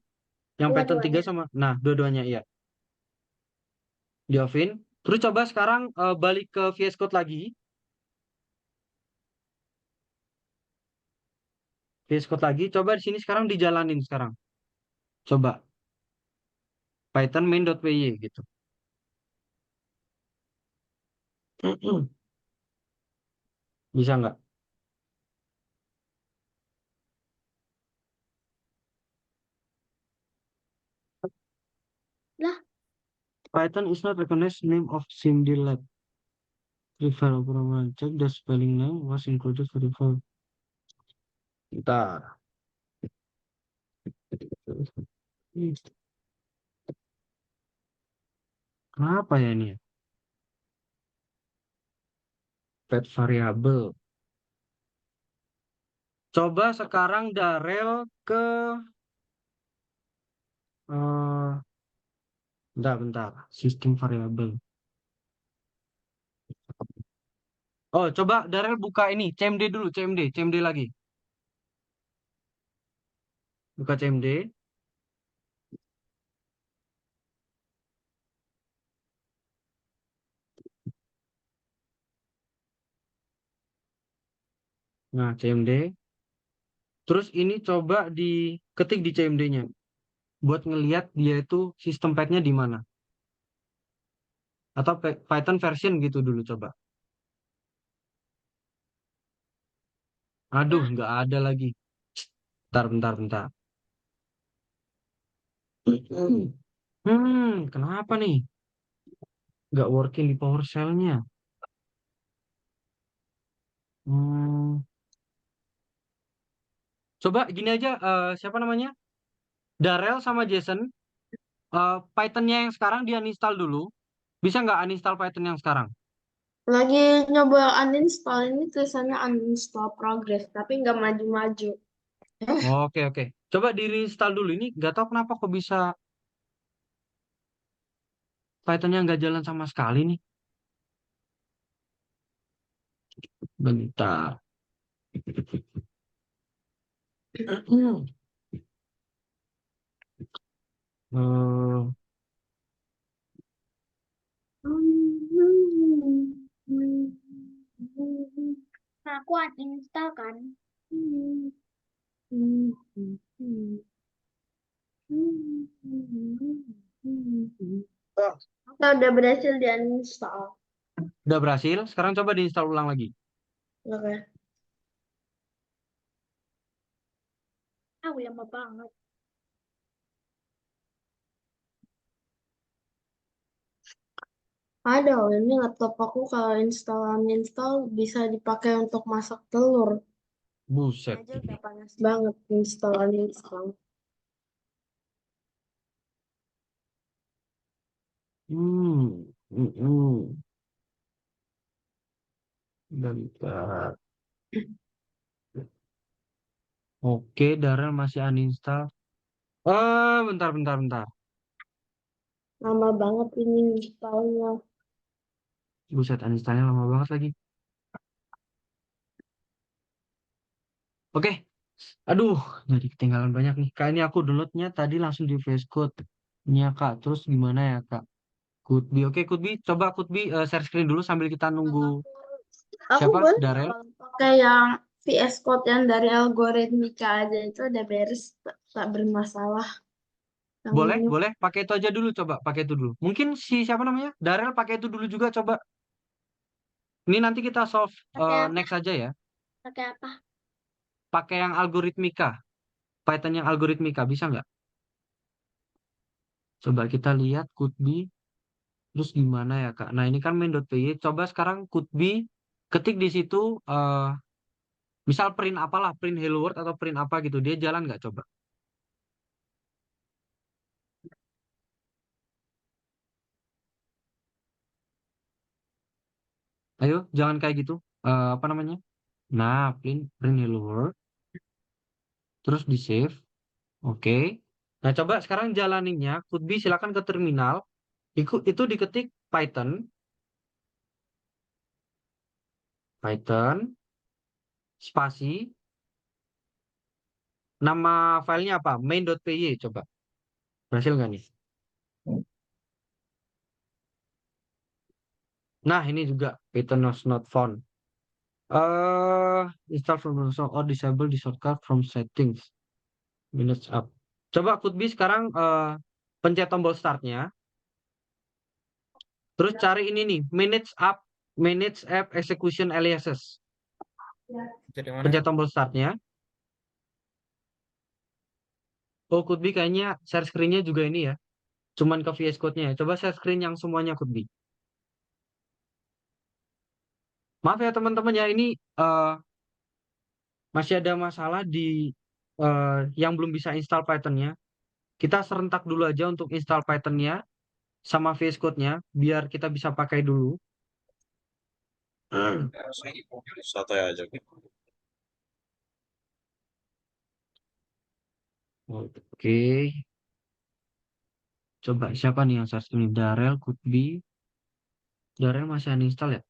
Yang Python 3 Dua-duanya. sama, nah, dua-duanya iya. Di offin. Terus coba sekarang balik ke VS Code lagi. VS Code lagi. Coba di sini sekarang dijalanin sekarang. Coba Python main.py gitu. Bisa nggak? Lah, Python is not recognized name of SIMD Refer program check the spelling name was included for refer. Bentar. Kenapa ya ini ya? Pet variable. Coba sekarang Darel ke eh bentar. Sistem variabel. Oh, coba Darel buka ini CMD dulu, CMD lagi. Buka CMD. Nah, CMD. Terus ini coba diketik di CMD-nya. Buat ngelihat dia itu sistem pack-nya di mana. Atau Python version gitu dulu coba. Aduh, Nah, nggak ada lagi. Bentar. Kenapa nih? Nggak working di PowerShell-nya. Hmm, coba gini aja, siapa namanya? Darrell sama Jason, Python-nya yang sekarang dia uninstall dulu. Bisa nggak uninstall Python yang sekarang? Lagi nyoba uninstall ini tulisannya uninstall progress, tapi nggak maju-maju. Oke. Coba di reinstall dulu. Ini nggak tahu kenapa kok bisa Python-nya nggak jalan sama sekali nih. Bentar. Eh, nah aku uninstall kan. Kita udah berhasil di uninstall. udah berhasil. Sekarang coba diinstal ulang lagi. Oke. Lama banget. Ada, ini laptop aku kalau install uninstall bisa dipakai untuk masak telur. Buset. Aja udah panas banget install uninstall. Hmm. Bentar. Oke, Darrell masih uninstall. Bentar. Lama banget ini installnya. Buset, uninstallnya lama banget lagi. Oke, aduh, jadi ketinggalan banyak nih. Kak, ini aku downloadnya tadi langsung di VS Code. Ini ya, Kak. Terus gimana ya, Kak? Could be. Oke, coba Could be share screen dulu sambil kita nunggu Aku siapa? boleh Darrell. kalau pakai yang VS Code yang dari algoritmika aja itu udah beres, tak bermasalah. Yang ini Boleh, pakai itu aja dulu coba, pakai itu dulu. Mungkin si siapa namanya? Darrell pakai itu dulu juga coba. Ini nanti kita solve Pakai apa? next aja ya. Pakai apa? Pakai yang algoritmika. Python yang algoritmika bisa nggak? Coba kita lihat could be. Terus gimana ya, Kak? Nah, ini kan main.py. Coba sekarang could be ketik di situ misal print apalah, print hello world atau print apa gitu. Dia jalan nggak coba? Ayo, jangan kayak gitu. Apa namanya? Nah, print hello world. Terus di save. Oke. Nah, coba sekarang jalaninnya. Could be silakan ke terminal. Itu diketik Python, spasi, nama filenya apa? Main.py coba. Berhasil nggak nih? Nah, ini juga Python was not found. Install from browser or disable the shortcut from settings. Minutes up. Coba could be sekarang pencet tombol startnya. Terus cari ini nih, manage app execution aliases. Jadi mana Pencet kan? tombol startnya. Oh, could be kayaknya share screen-nya juga ini ya. Cuman ke VS Code-nya ya. Coba share screen yang semuanya could be. Maaf ya teman-teman ya, ini eh, masih ada masalah di yang belum bisa install Python-nya. Kita serentak dulu aja untuk install Python-nya sama VS Code-nya biar kita bisa pakai dulu. Santai aja gitu. Oke, coba siapa nih yang search ini? Darrell could be. Darrell masih uninstall ya?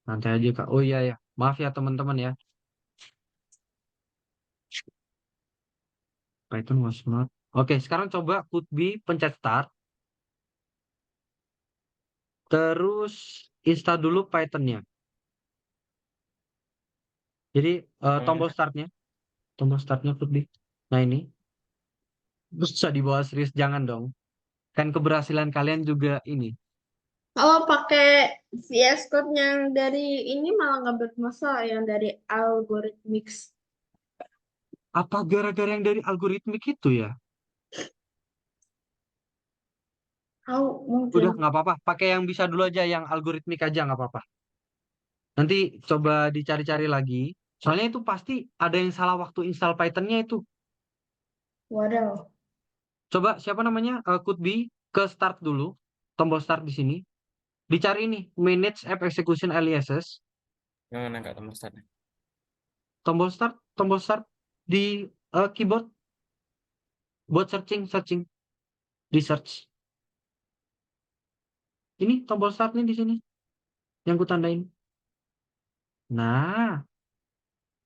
Nanti aja Kak. Oh iya ya. Maaf ya teman-teman ya. Python was not. Oke, sekarang coba could be pencet start. Terus install dulu Python-nya. Jadi tombol startnya could be. Nah ini. Bisa dibawa serius, jangan dong. Kan keberhasilan kalian juga ini. Kalau pakai VS Code yang dari ini malah nggak bermasalah yang dari Algorithmics. Apa gara-gara yang dari algoritmik itu ya? Tahu Udah mungkin. nggak apa-apa. Pakai yang bisa dulu aja, yang algoritmik aja nggak apa-apa. Nanti coba dicari-cari lagi. Soalnya itu pasti ada yang salah waktu install Python-nya itu. Waduh. Coba siapa namanya? Could be ke start dulu. Tombol start di sini. Dicari ini manage app execution aliases. Yang mana Kak tombol start? Tombol start di keyboard buat searching di search. Ini tombol start nih di sini yang ku tandain. Nah,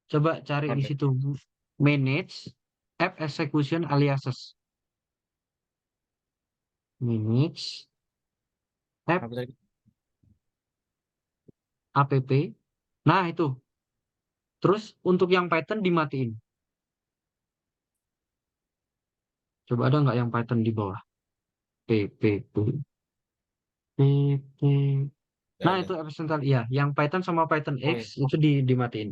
coba cari di Oke. situ manage app execution aliases. Manage app Apa tadi? app. Nah, itu. Terus untuk yang Python dimatiin. Coba ada nggak yang Python di bawah? P. Nah, Nggak itu ada. app central. Iya, yang Python sama Python Oh, X iya. itu dimatiin.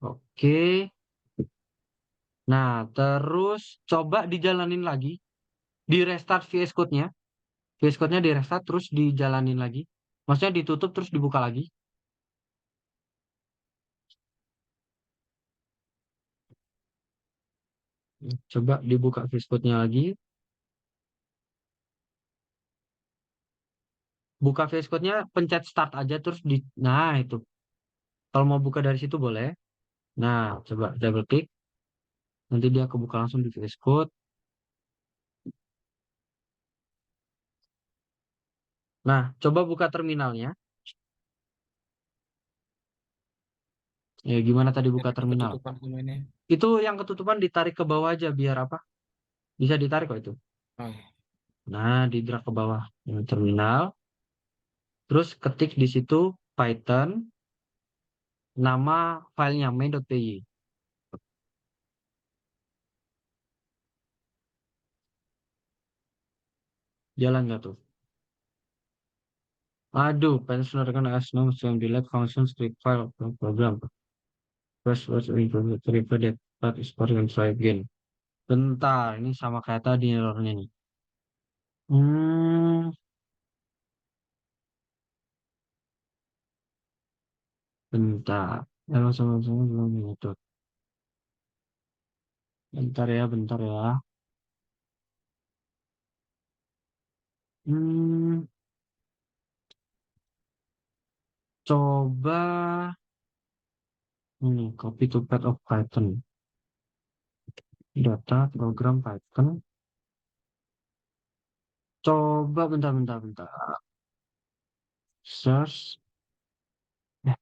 Oke. Nah, terus coba dijalanin lagi. Di restart VS Code-nya. VS Code-nya di restart terus dijalanin lagi. Maksudnya ditutup terus dibuka lagi. Coba dibuka VS Code-nya lagi. Buka VS Code-nya, pencet start aja terus di. Nah, itu. Kalau mau buka dari situ boleh. Nah, coba double klik. Nanti dia kebuka langsung di VS Code. Nah, coba buka terminalnya. Ya, gimana tadi buka Jadi terminal? ketutupan sama ini. Itu yang ketutupan ditarik ke bawah aja biar apa? Bisa ditarik kok itu. Oh, iya. Nah, di drag ke bawah. Yang terminal. Terus ketik di situ Python. Nama filenya main.py. Jalan nggak tuh? Aduh, Python rekan as nom yang delete function script file program. First was refer that part is part and try again. Bentar, ini sama kayak tadi errornya nih. Hmm, bentar. Error sama-sama belum itu. Bentar ya. Hmm, coba ini copy to path of Python. Data program Python. Coba bentar. Search. Eh,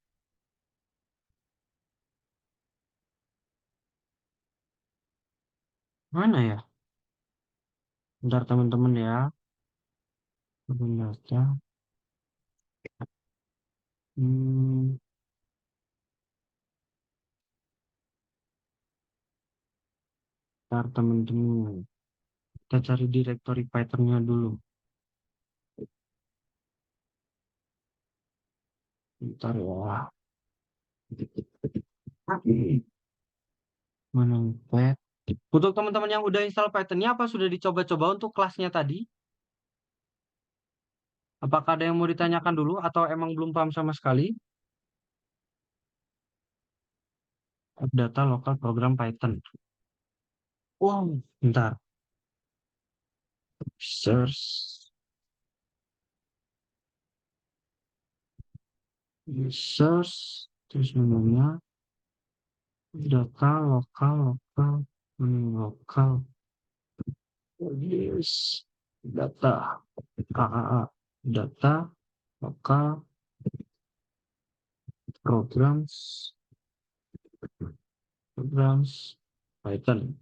mana ya? Bentar teman-teman ya. Bentar. Hmm, bentar teman-teman. Kita cari directory Python-nya dulu. Bentar ya. Mana Python? Untuk teman-teman yang udah install Python-nya apa sudah dicoba-coba untuk kelasnya tadi? Apakah ada yang mau ditanyakan dulu atau emang belum paham sama sekali? Data lokal program Python. Wow, bentar. Search. Search. Terus menunya data lokal. Yes. Data. Data lokal programs programs Python.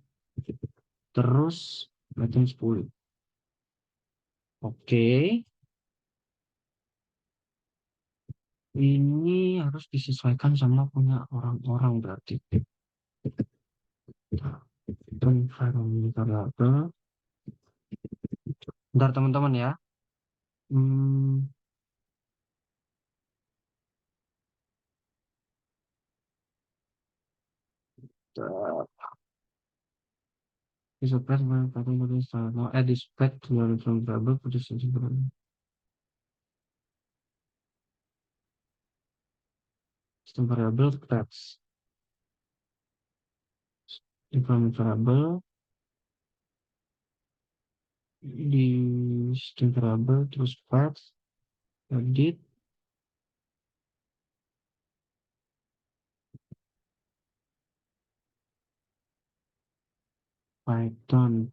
Terus Python 10. Oke. Ini harus disesuaikan sama punya orang-orang berarti. Environment variable. Bentar teman-teman ya. Hmm, is a pet when Python produce now add this pet to your variable produce system variable pets. Environment variable di system variable terus pets edit Python.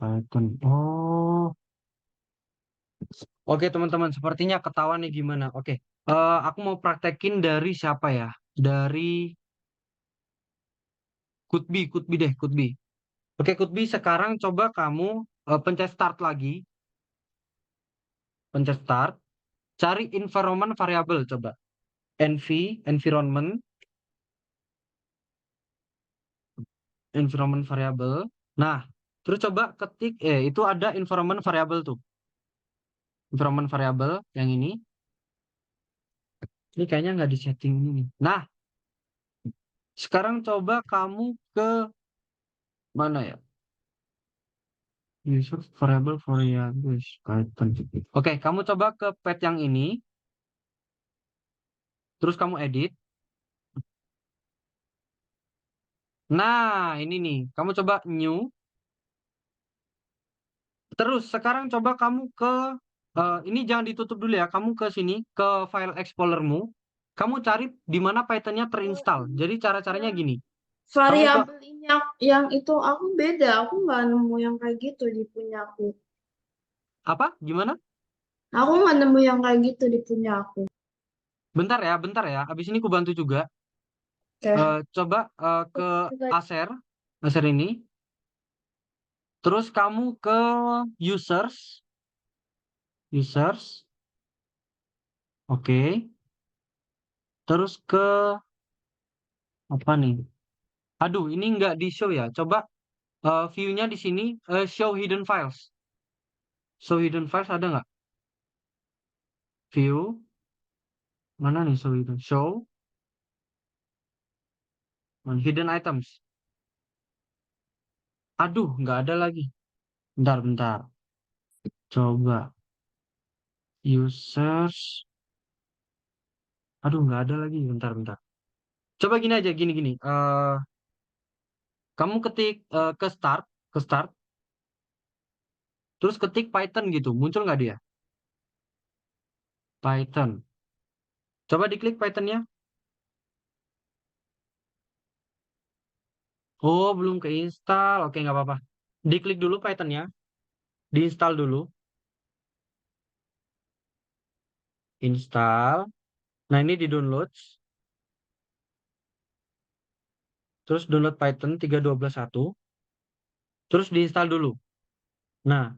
Oh, oke teman-teman, sepertinya ketahuan nih gimana. Oke, aku mau praktekin dari siapa ya? Dari Could be deh, Could be. Oke, Could be sekarang coba kamu pencet start lagi, pencet start, cari environment variable coba. Environment variable. Nah, terus coba ketik itu ada environment variable tuh. Environment variable yang ini. Ini kayaknya nggak di setting ini nih. Nah, sekarang coba kamu ke mana ya? User variable variables Python. Oke, kamu coba ke pet yang ini, terus kamu edit. Nah, ini nih. Kamu coba new. Terus sekarang coba kamu ke ini jangan ditutup dulu ya. Kamu ke sini ke file explorermu. Kamu cari di mana Pythonnya terinstall. Jadi cara-caranya gini. Variabel ini yang itu aku beda. Aku nggak nemu yang kayak gitu di punya aku. Apa? Gimana? Aku nggak nemu yang kayak gitu di punya aku. Bentar ya. Habis ini aku bantu juga. Oke. Coba ke Juga Acer ini. Terus kamu ke users. Oke. Terus ke apa nih? Aduh, ini nggak di show ya. Coba view-nya di sini show hidden files. Show hidden files ada nggak? View mana nih show hidden? Show hidden items. Aduh, nggak ada lagi. Bentar. Coba users. Aduh, nggak ada lagi. Bentar. Coba gini aja, gini. Kamu ketik ke start, terus ketik Python gitu. Muncul nggak dia? Python. Coba diklik Pythonnya. Oh, belum keinstal. Oke, nggak apa-apa. Diklik dulu Pythonnya. Diinstal dulu. Install. Nah, ini di-download. Terus download Python 3.12.1. Terus diinstal dulu. Nah,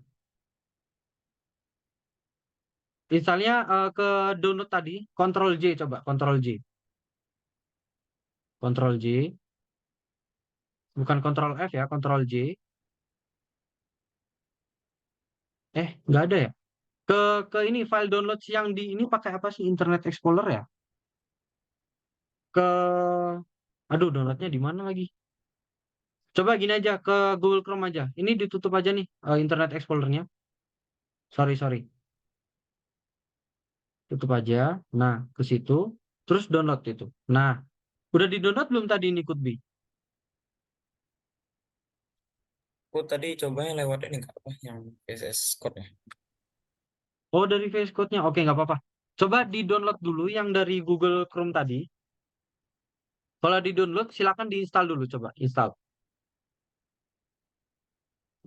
installnya ke download tadi. Ctrl J coba. Ctrl J. Ctrl J. Bukan Ctrl F ya. Ctrl J. Nggak ada ya? Ke ini file download yang di ini pakai apa sih? Internet Explorer ya? Ke Aduh, downloadnya di mana lagi? Coba gini aja ke Google Chrome aja. Ini ditutup aja nih Internet Explorer-nya. Sorry. Tutup aja. Nah, ke situ. Terus download itu. Nah, udah di-download belum tadi ini Could Be? Aku tadi cobanya lewat ini nggak apa yang VSS Code ya. Oh, dari VS Code-nya. Oke, nggak apa-apa. Coba di-download dulu yang dari Google Chrome tadi. Kalau di-download, silakan diinstal dulu. Coba, install.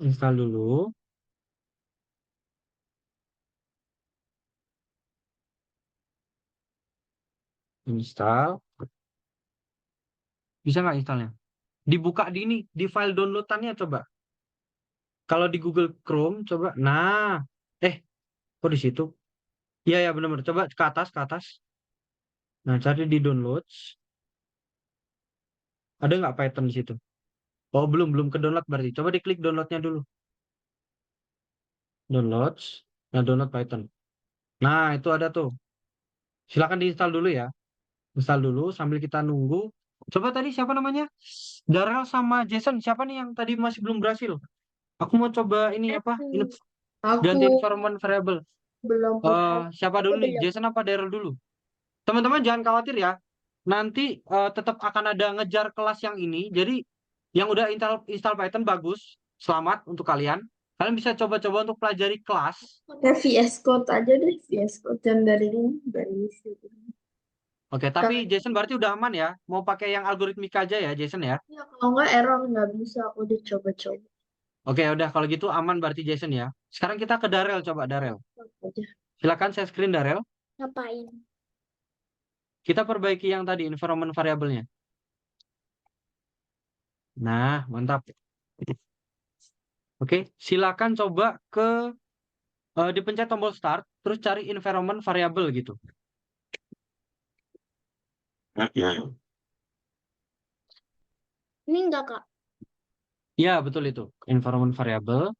Install dulu. Install. Bisa nggak installnya? Dibuka di ini, di file downloadannya coba. Kalau di Google Chrome coba. Nah, kok di situ? Iya ya benar-benar. Coba ke atas, ke atas. Nah, cari di downloads. Ada nggak Python di situ? Oh, belum ke download berarti. Coba diklik downloadnya dulu. Downloads. Nah, download Python. Nah, itu ada tuh. Silakan diinstal dulu ya. Install dulu sambil kita nunggu. Coba tadi siapa namanya? Darrell sama Jason. Siapa nih yang tadi masih belum berhasil? Aku mau coba ini apa? Ini ganti Aku environment variable. belum. Siapa dulu nih? belum. Jason apa Darrell dulu? Teman-teman jangan khawatir ya. Nanti tetap akan ada ngejar kelas yang ini. Jadi yang udah install Python bagus. Selamat untuk kalian. Kalian bisa coba-coba untuk pelajari kelas. Pakai VS Code aja deh, VS Code yang dari ini, dari situ. Oke, tapi Jason berarti udah aman ya? Mau pakai yang algoritmika aja ya, Jason ya? Ya, kalau nggak error nggak bisa, aku udah coba-coba Oke, udah kalau gitu aman berarti Jason ya. Sekarang kita ke Darrell, coba Darrell. aja. Silakan share screen Darrell. Ngapain? Kita perbaiki yang tadi environment variable-nya. Nah, mantap. Oke, silakan coba dipencet tombol start, terus cari environment variable gitu. Ini enggak, Kak. Ya, betul itu. Environment variable.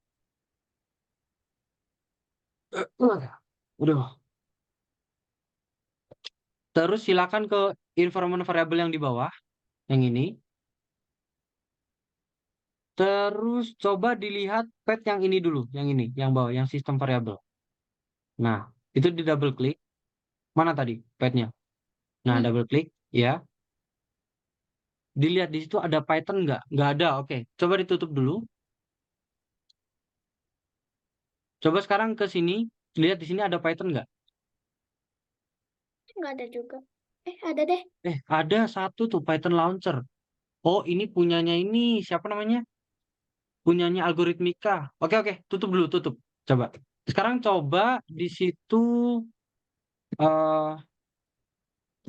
Udah. Terus silakan ke environment variable yang di bawah, yang ini. Terus coba dilihat path yang ini dulu, yang ini, yang bawah, yang sistem variable. Nah, itu di double klik. Mana tadi path-nya? Nah, Ini. double klik, ya. Dilihat di situ ada Python nggak? Nggak ada, oke. Coba ditutup dulu. Coba sekarang ke sini, lihat di sini ada Python nggak? Enggak ada juga. Ada deh. Ada satu tuh Python Launcher. Oh, ini punyanya ini, siapa namanya? Punyanya Algoritmika. Oke, tutup dulu, tutup. Coba. Sekarang coba di situ, eh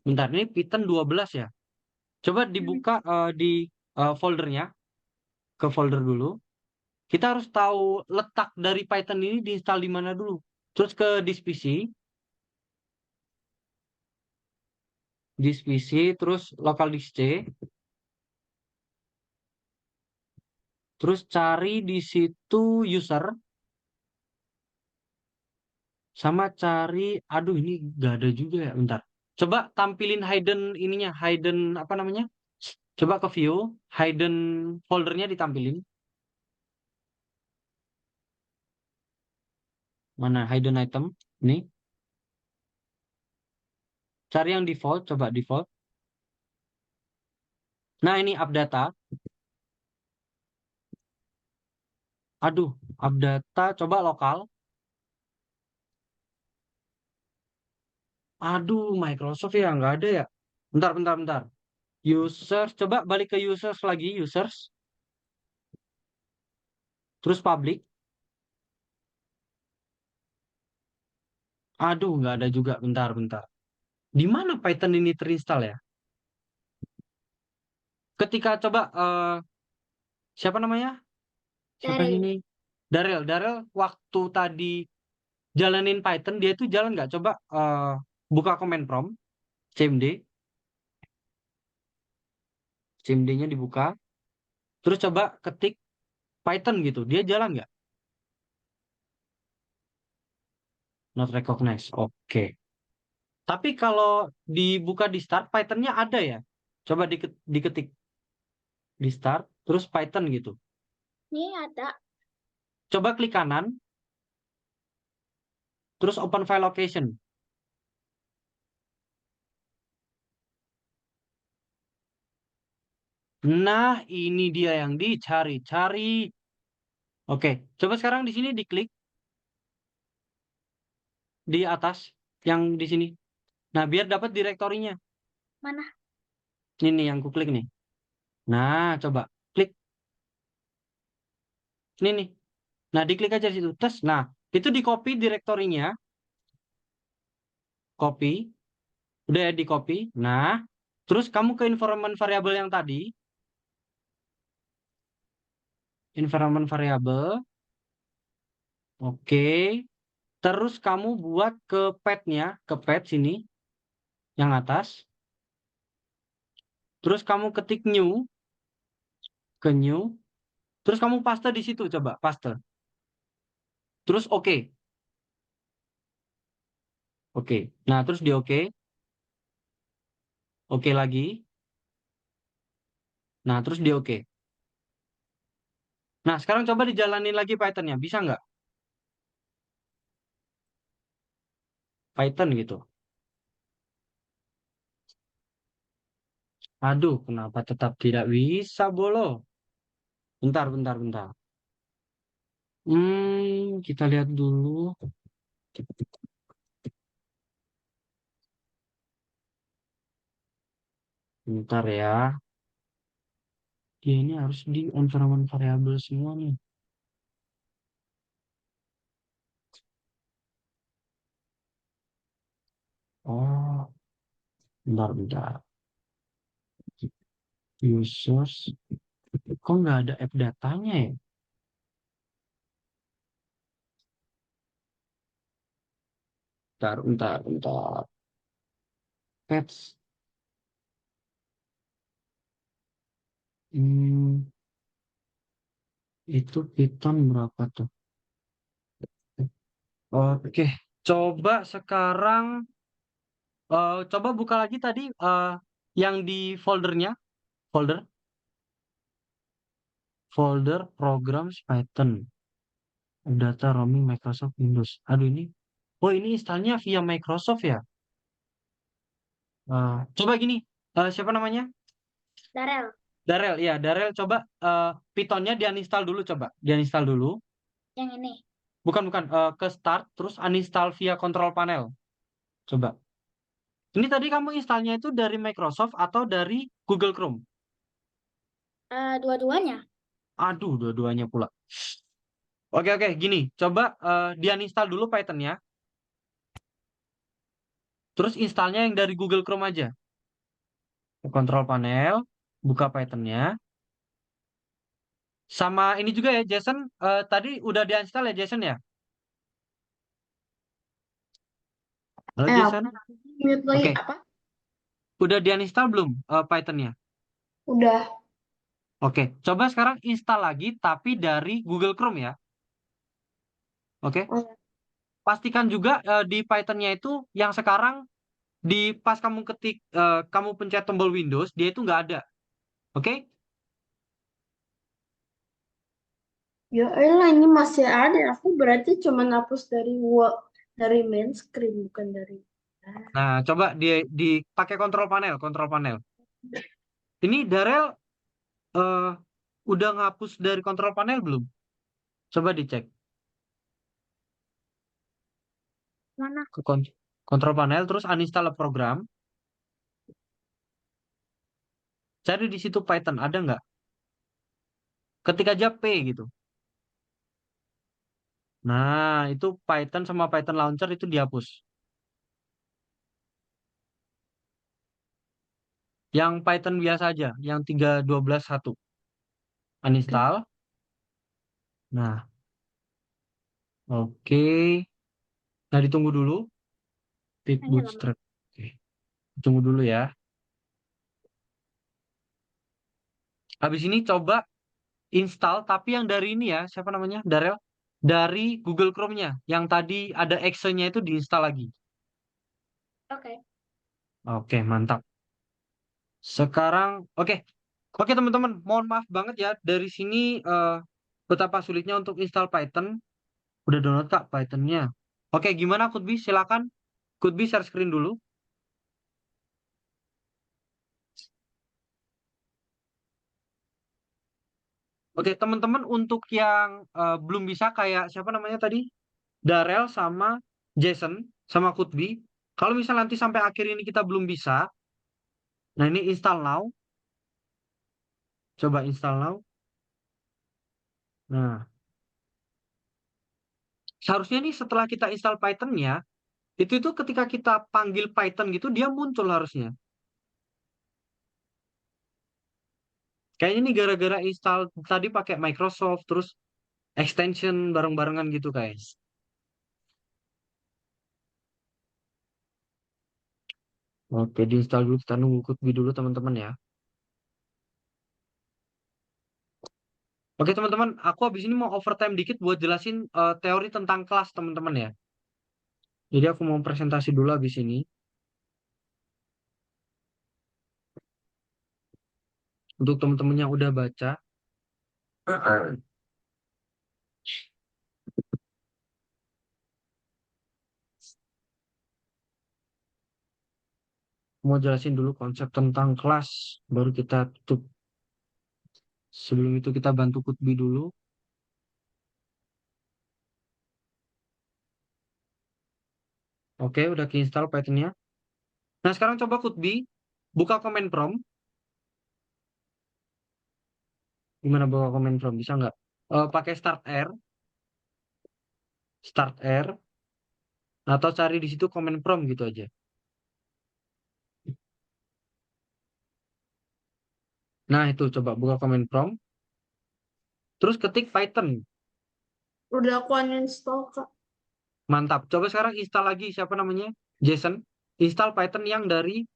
bentar, ini Python 12 ya. Coba dibuka di foldernya, ke folder dulu. Kita harus tahu letak dari Python ini diinstal di mana dulu. Terus ke disk PC, terus local disk C. Terus cari di situ user. Sama cari, aduh ini gak ada juga ya, bentar. Coba tampilin hidden ininya, hidden apa namanya? Coba ke view, hidden foldernya ditampilin. Mana hidden item? Ini. Cari yang default, coba default. Nah ini updata. Aduh, updata, coba lokal. Aduh, Microsoft ya nggak ada ya. Bentar. Users, coba balik ke users lagi, users. Terus public. Aduh, nggak ada juga. Bentar. Di mana Python ini terinstall ya? Ketika coba siapa namanya? Siapa yang Darrell. ini? Darrell waktu tadi jalanin Python dia itu jalan nggak? Coba buka command prompt, cmd, cmd-nya dibuka, terus coba ketik Python gitu, dia jalan nggak? Not recognized. Oke. Tapi kalau dibuka di start, Python-nya ada ya? Coba diketik di start, terus Python gitu. Ini ada. Coba klik kanan, terus open file location. Nah, ini dia yang dicari-cari. Oke, coba sekarang di sini diklik di atas yang di sini. Nah, biar dapat direktorinya. Mana? Ini yang ku klik nih. Nah, coba klik ini nih. Nah, diklik aja di situ. Tes. Nah, itu di copy direktorinya. Copy. Udah ya di copy. Nah, terus kamu ke environment variable yang tadi. environment variable. Oke. Terus kamu buat ke path-nya, ke path sini, yang atas. Terus kamu ketik new, ke new. Terus kamu paste di situ, coba paste. Terus oke. Oke. Nah, terus di oke. Oke lagi. Nah, terus di oke. Nah, sekarang coba dijalanin lagi Python-nya. Bisa nggak? Python gitu. Aduh, kenapa tetap tidak bisa, Bolo? Bentar, bentar, bentar. Kita lihat dulu. Bentar ya. Dia ini harus di environment variable semua nih. Oh, bentar, bentar. Users. Kok nggak ada app datanya ya? Bentar, bentar, bentar. Pets. Hmm, itu Python berapa tuh? Oke, coba sekarang coba buka lagi tadi yang di foldernya, folder programs Python, data roaming Microsoft Windows. Aduh ini, oh ini installnya via Microsoft ya? Coba gini, siapa namanya? Darel. Darel, ya Darel. Coba Pythonnya diuninstall dulu, coba diuninstall dulu. Yang ini. Bukan, ke start, terus uninstall via control panel. Coba. Ini tadi kamu installnya itu dari Microsoft atau dari Google Chrome? Dua-duanya. Aduh, dua-duanya pula. Oke, gini. Coba diuninstall dulu Python-nya. Terus installnya yang dari Google Chrome aja. Control panel, buka Python-nya. Sama ini juga ya, Jason. Tadi udah diuninstall ya, Jason ya? Halo, Jason. Mute lagi Oke. apa? Udah diuninstall belum Python-nya? Udah. Oke, coba sekarang install lagi, tapi dari Google Chrome ya. Oke. Oke. Pastikan juga di Python-nya itu yang sekarang di pas kamu ketik, kamu pencet tombol Windows, dia itu nggak ada. Oke? Ya elah ini masih ada. Aku berarti cuma hapus dari main screen bukan dari. Nah, coba dipakai kontrol panel. Ini Darel eh, udah ngapus dari kontrol panel belum? Coba dicek Mana? ke kontrol panel, terus uninstall program. Cari di situ Python, ada nggak? Ketik aja P gitu. Nah, itu Python sama Python Launcher itu dihapus. Yang Python biasa aja, yang 3.12.1. Uninstall. Nah, oke. Nah, ditunggu dulu. Pip Ini lama. bootstrap. Oke. Tunggu dulu ya. Habis ini coba install, tapi yang dari ini ya, siapa namanya? Darel. Dari Google Chrome-nya. Yang tadi ada exe-nya itu diinstal lagi. Oke. Oke, mantap. Sekarang, oke. Oke, teman-teman. Mohon maaf banget ya. Dari sini betapa sulitnya untuk install Python. Udah download Kak Python-nya. Oke, gimana Kutbi? Silakan. Kutbi share screen dulu. Oke, teman-teman untuk yang belum bisa kayak siapa namanya tadi? Darel sama Jason sama Kutbi. Kalau misal nanti sampai akhir ini kita belum bisa, nah ini install now. Coba install now. Nah, seharusnya nih setelah kita install Python-nya, itu ketika kita panggil Python gitu dia muncul harusnya. Kayaknya ini gara-gara install tadi pakai Microsoft, terus extension bareng-barengan gitu guys. Oke, diinstal dulu, kita nunggu Cookbee dulu teman-teman ya. Oke teman-teman, aku habis ini mau overtime dikit buat jelasin teori tentang kelas teman-teman ya. Jadi aku mau presentasi dulu habis ini. Untuk teman-teman yang udah baca. Mau jelasin dulu konsep tentang kelas, baru kita tutup. Sebelum itu kita bantu Cookbee dulu. Oke, udah keinstall Python-nya. Nah, sekarang coba Cookbee, buka command prompt. Gimana buka command prompt? Bisa nggak? Pakai start R, atau cari di situ command prompt gitu aja. Nah, itu coba buka command prompt. Terus ketik Python. Udah aku uninstall, Kak. Mantap. Coba sekarang install lagi, siapa namanya? Jason. Install Python yang dari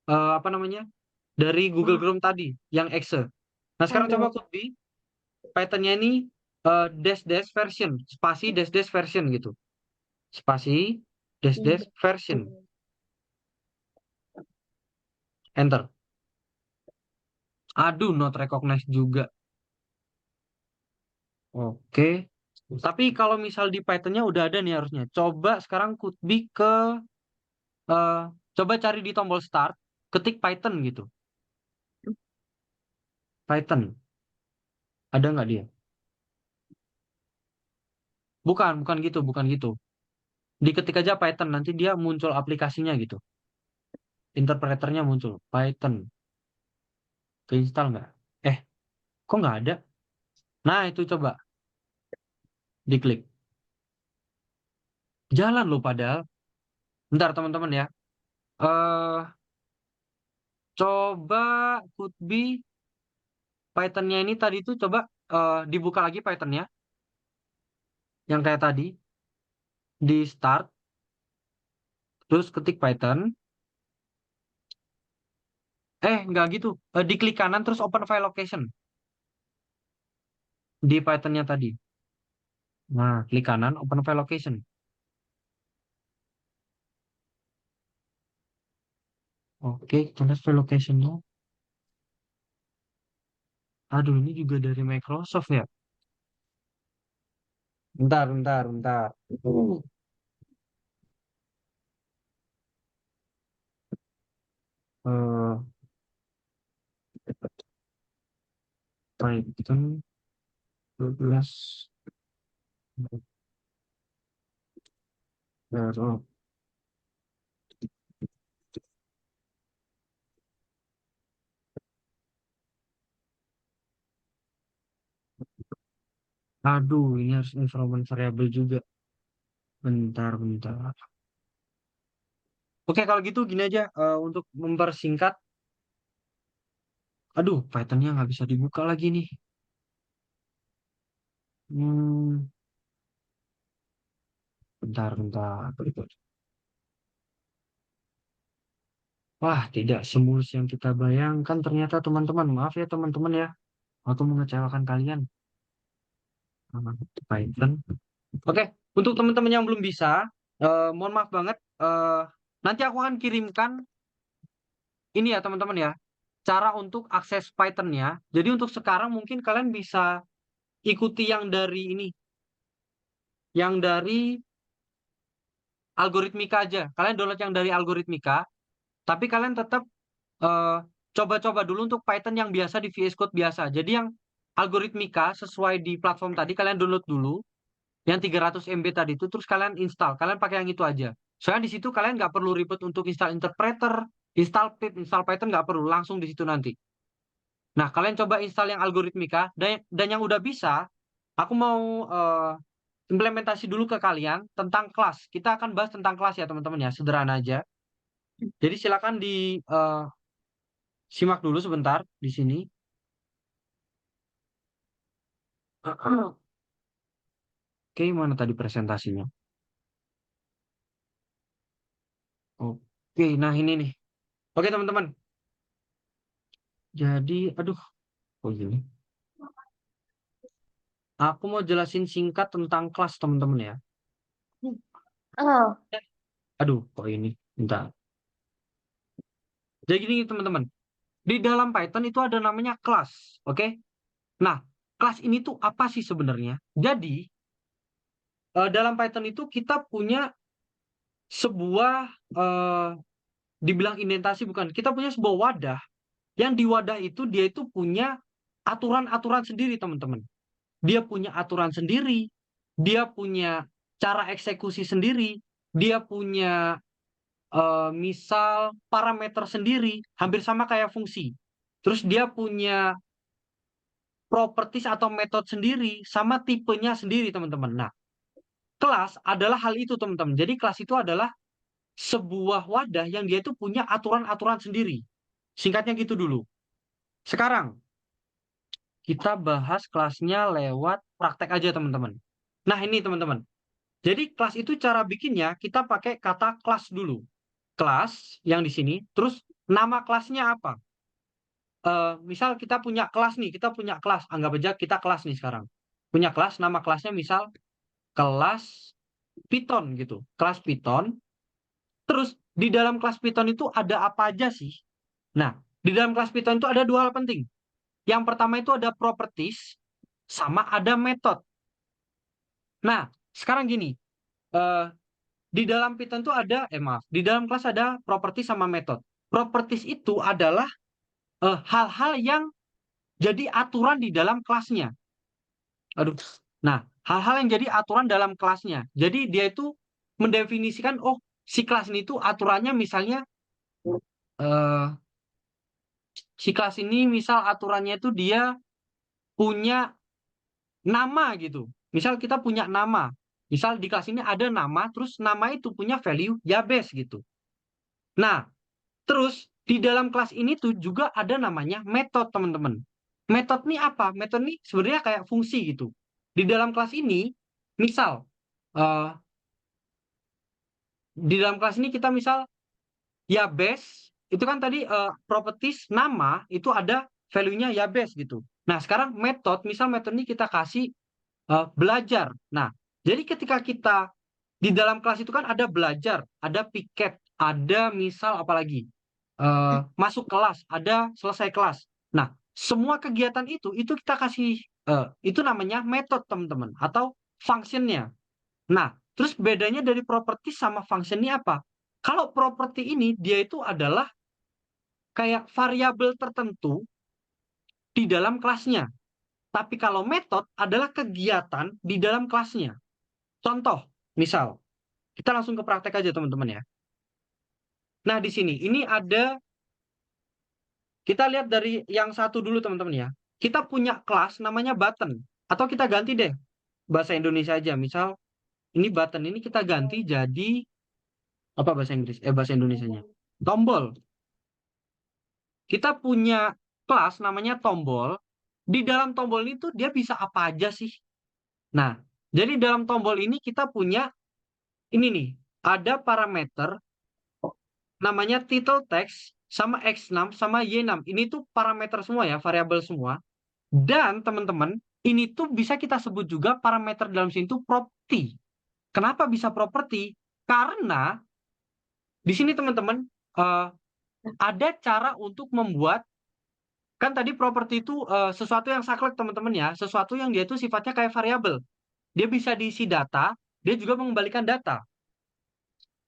apa namanya? Dari Google Chrome tadi, yang exe. Nah, sekarang Ada. coba Cookbee. Python-nya ini dash dash version, spasi dash dash version gitu. Spasi dash dash version. Enter. Aduh, not recognized juga. Oke. Tapi kalau misal di Python-nya udah ada nih harusnya. Coba sekarang Cookbee ke eh, coba cari di tombol start, ketik Python gitu. Python. Ada nggak dia? Bukan gitu, bukan gitu. Diketik aja Python, nanti dia muncul aplikasinya gitu. Interpreternya muncul. Python. Keinstall nggak? Kok nggak ada? Nah, itu coba. Diklik. Jalan loh padahal. Bentar teman-teman ya. eh Coba Cookbee Python-nya ini tadi tuh coba dibuka lagi Python-nya. Yang kayak tadi. Di start. Terus ketik Python. Nggak gitu. Diklik kanan terus open file location. Di Python-nya tadi. Nah, klik kanan open file location. Oke, kita lihat file location-nya. Aduh, ini juga dari Microsoft ya. Bentar. Eh, Python 12. Oh, aduh, ini harus environment variable juga. Bentar. Oke, kalau gitu gini aja untuk mempersingkat. Aduh, Python-nya nggak bisa dibuka lagi nih. Hmm, bentar. Wah, tidak semulus yang kita bayangkan ternyata teman-teman. Maaf ya teman-teman ya. Aku mengecewakan kalian. Python. Oke, untuk teman-teman yang belum bisa, mohon maaf banget. Nanti aku akan kirimkan ini ya teman-teman ya. Cara untuk akses Python-nya. Jadi untuk sekarang mungkin kalian bisa ikuti yang dari ini. Yang dari Algoritmika aja. Kalian download yang dari Algoritmika. Tapi kalian tetap eh, coba-coba dulu untuk Python yang biasa di VS Code biasa. Jadi yang Algoritmika sesuai di platform tadi kalian download dulu. Yang 300 MB tadi itu terus kalian install. Kalian pakai yang itu aja. Soalnya di situ kalian nggak perlu ribet untuk install interpreter, install pip, install Python nggak perlu. Langsung di situ nanti. Nah, kalian coba install yang Algoritmika. Dan yang udah bisa, aku mau implementasi dulu ke kalian tentang kelas. Kita akan bahas tentang kelas ya teman-teman ya. Sederhana aja. Jadi silakan di simak dulu sebentar di sini. Oke, mana tadi presentasinya? Oke, nah ini nih. Oke, teman-teman. Jadi, aduh, kok gini? Aku mau jelasin singkat tentang kelas, teman-teman ya. Oh, Aduh, kok ini? Bentar. Jadi gini, teman-teman. Di dalam Python itu ada namanya kelas, oke? Nah, kelas ini tuh apa sih sebenarnya? Jadi, dalam Python itu kita punya sebuah, dibilang indentasi bukan, kita punya sebuah wadah, yang di wadah itu dia itu punya aturan-aturan sendiri, teman-teman. Dia punya aturan sendiri, dia punya cara eksekusi sendiri, dia punya misal parameter sendiri, hampir sama kayak fungsi. Terus dia punya properties atau metode sendiri, sama tipenya sendiri, teman-teman. Nah, kelas adalah hal itu, teman-teman. Jadi kelas itu adalah sebuah wadah yang dia itu punya aturan-aturan sendiri. Singkatnya gitu dulu. Sekarang, kita bahas kelasnya lewat praktek aja, teman-teman. Nah, ini, teman-teman. Jadi kelas itu cara bikinnya, kita pakai kata kelas dulu. Kelas yang di sini, terus nama kelasnya apa? Misal kita punya kelas nih, kita punya kelas, anggap aja kita kelas nih sekarang. Punya kelas, nama kelasnya misal kelas Python gitu. Kelas Python. Terus di dalam kelas Python itu ada apa aja sih? Nah, di dalam kelas Python itu ada dua hal penting. Yang pertama itu ada properties sama ada method. Nah, sekarang gini, eh, di dalam Python itu ada, maaf, di dalam kelas ada properties sama method. Properties itu adalah hal-hal yang jadi aturan di dalam kelasnya. Aduh. Nah, hal-hal yang jadi aturan dalam kelasnya. Jadi dia itu mendefinisikan, oh, si kelas ini tuh aturannya misalnya, eh, si kelas ini misal aturannya itu dia punya nama gitu. Misal kita punya nama. Misal di kelas ini ada nama, terus nama itu punya value ya base gitu. Nah, terus di dalam kelas ini tuh juga ada namanya metode, teman-teman. Metode ini apa? Metode ini sebenarnya kayak fungsi gitu. Di dalam kelas ini, misal, eh, di dalam kelas ini kita misal, ya base, itu kan tadi properties nama, itu ada value-nya ya base gitu. Nah, sekarang metode, misal metode ini kita kasih belajar. Nah, jadi ketika kita di dalam kelas itu kan ada belajar, ada piket, ada misal apalagi masuk kelas, ada selesai kelas. Nah, semua kegiatan itu kita kasih itu namanya metode, teman-teman, atau functionnya. Nah, terus bedanya dari properti sama function ini apa? Kalau properti ini dia itu adalah kayak variabel tertentu di dalam kelasnya. Tapi kalau metode adalah kegiatan di dalam kelasnya. Contoh, misal, kita langsung ke praktek aja, teman-teman ya. Nah, di sini ini ada, kita lihat dari yang satu dulu, teman-teman ya. Kita punya kelas namanya button, atau kita ganti deh bahasa Indonesia aja. Misal ini button, ini kita ganti jadi apa bahasa Inggris? Bahasa Indonesianya. Tombol. Kita punya kelas namanya tombol. Di dalam tombol itu dia bisa apa aja sih? Nah, jadi dalam tombol ini kita punya ini nih, ada parameter namanya title text sama X6 sama Y6. Ini tuh parameter semua ya, variabel semua. Dan teman-teman, ini tuh bisa kita sebut juga parameter dalam sini tuh property. Kenapa bisa property? Karena di sini teman-teman ada cara untuk membuat, kan tadi properti itu sesuatu yang saklek, teman-teman ya, sesuatu yang dia itu sifatnya kayak variabel. Dia bisa diisi data, dia juga mengembalikan data.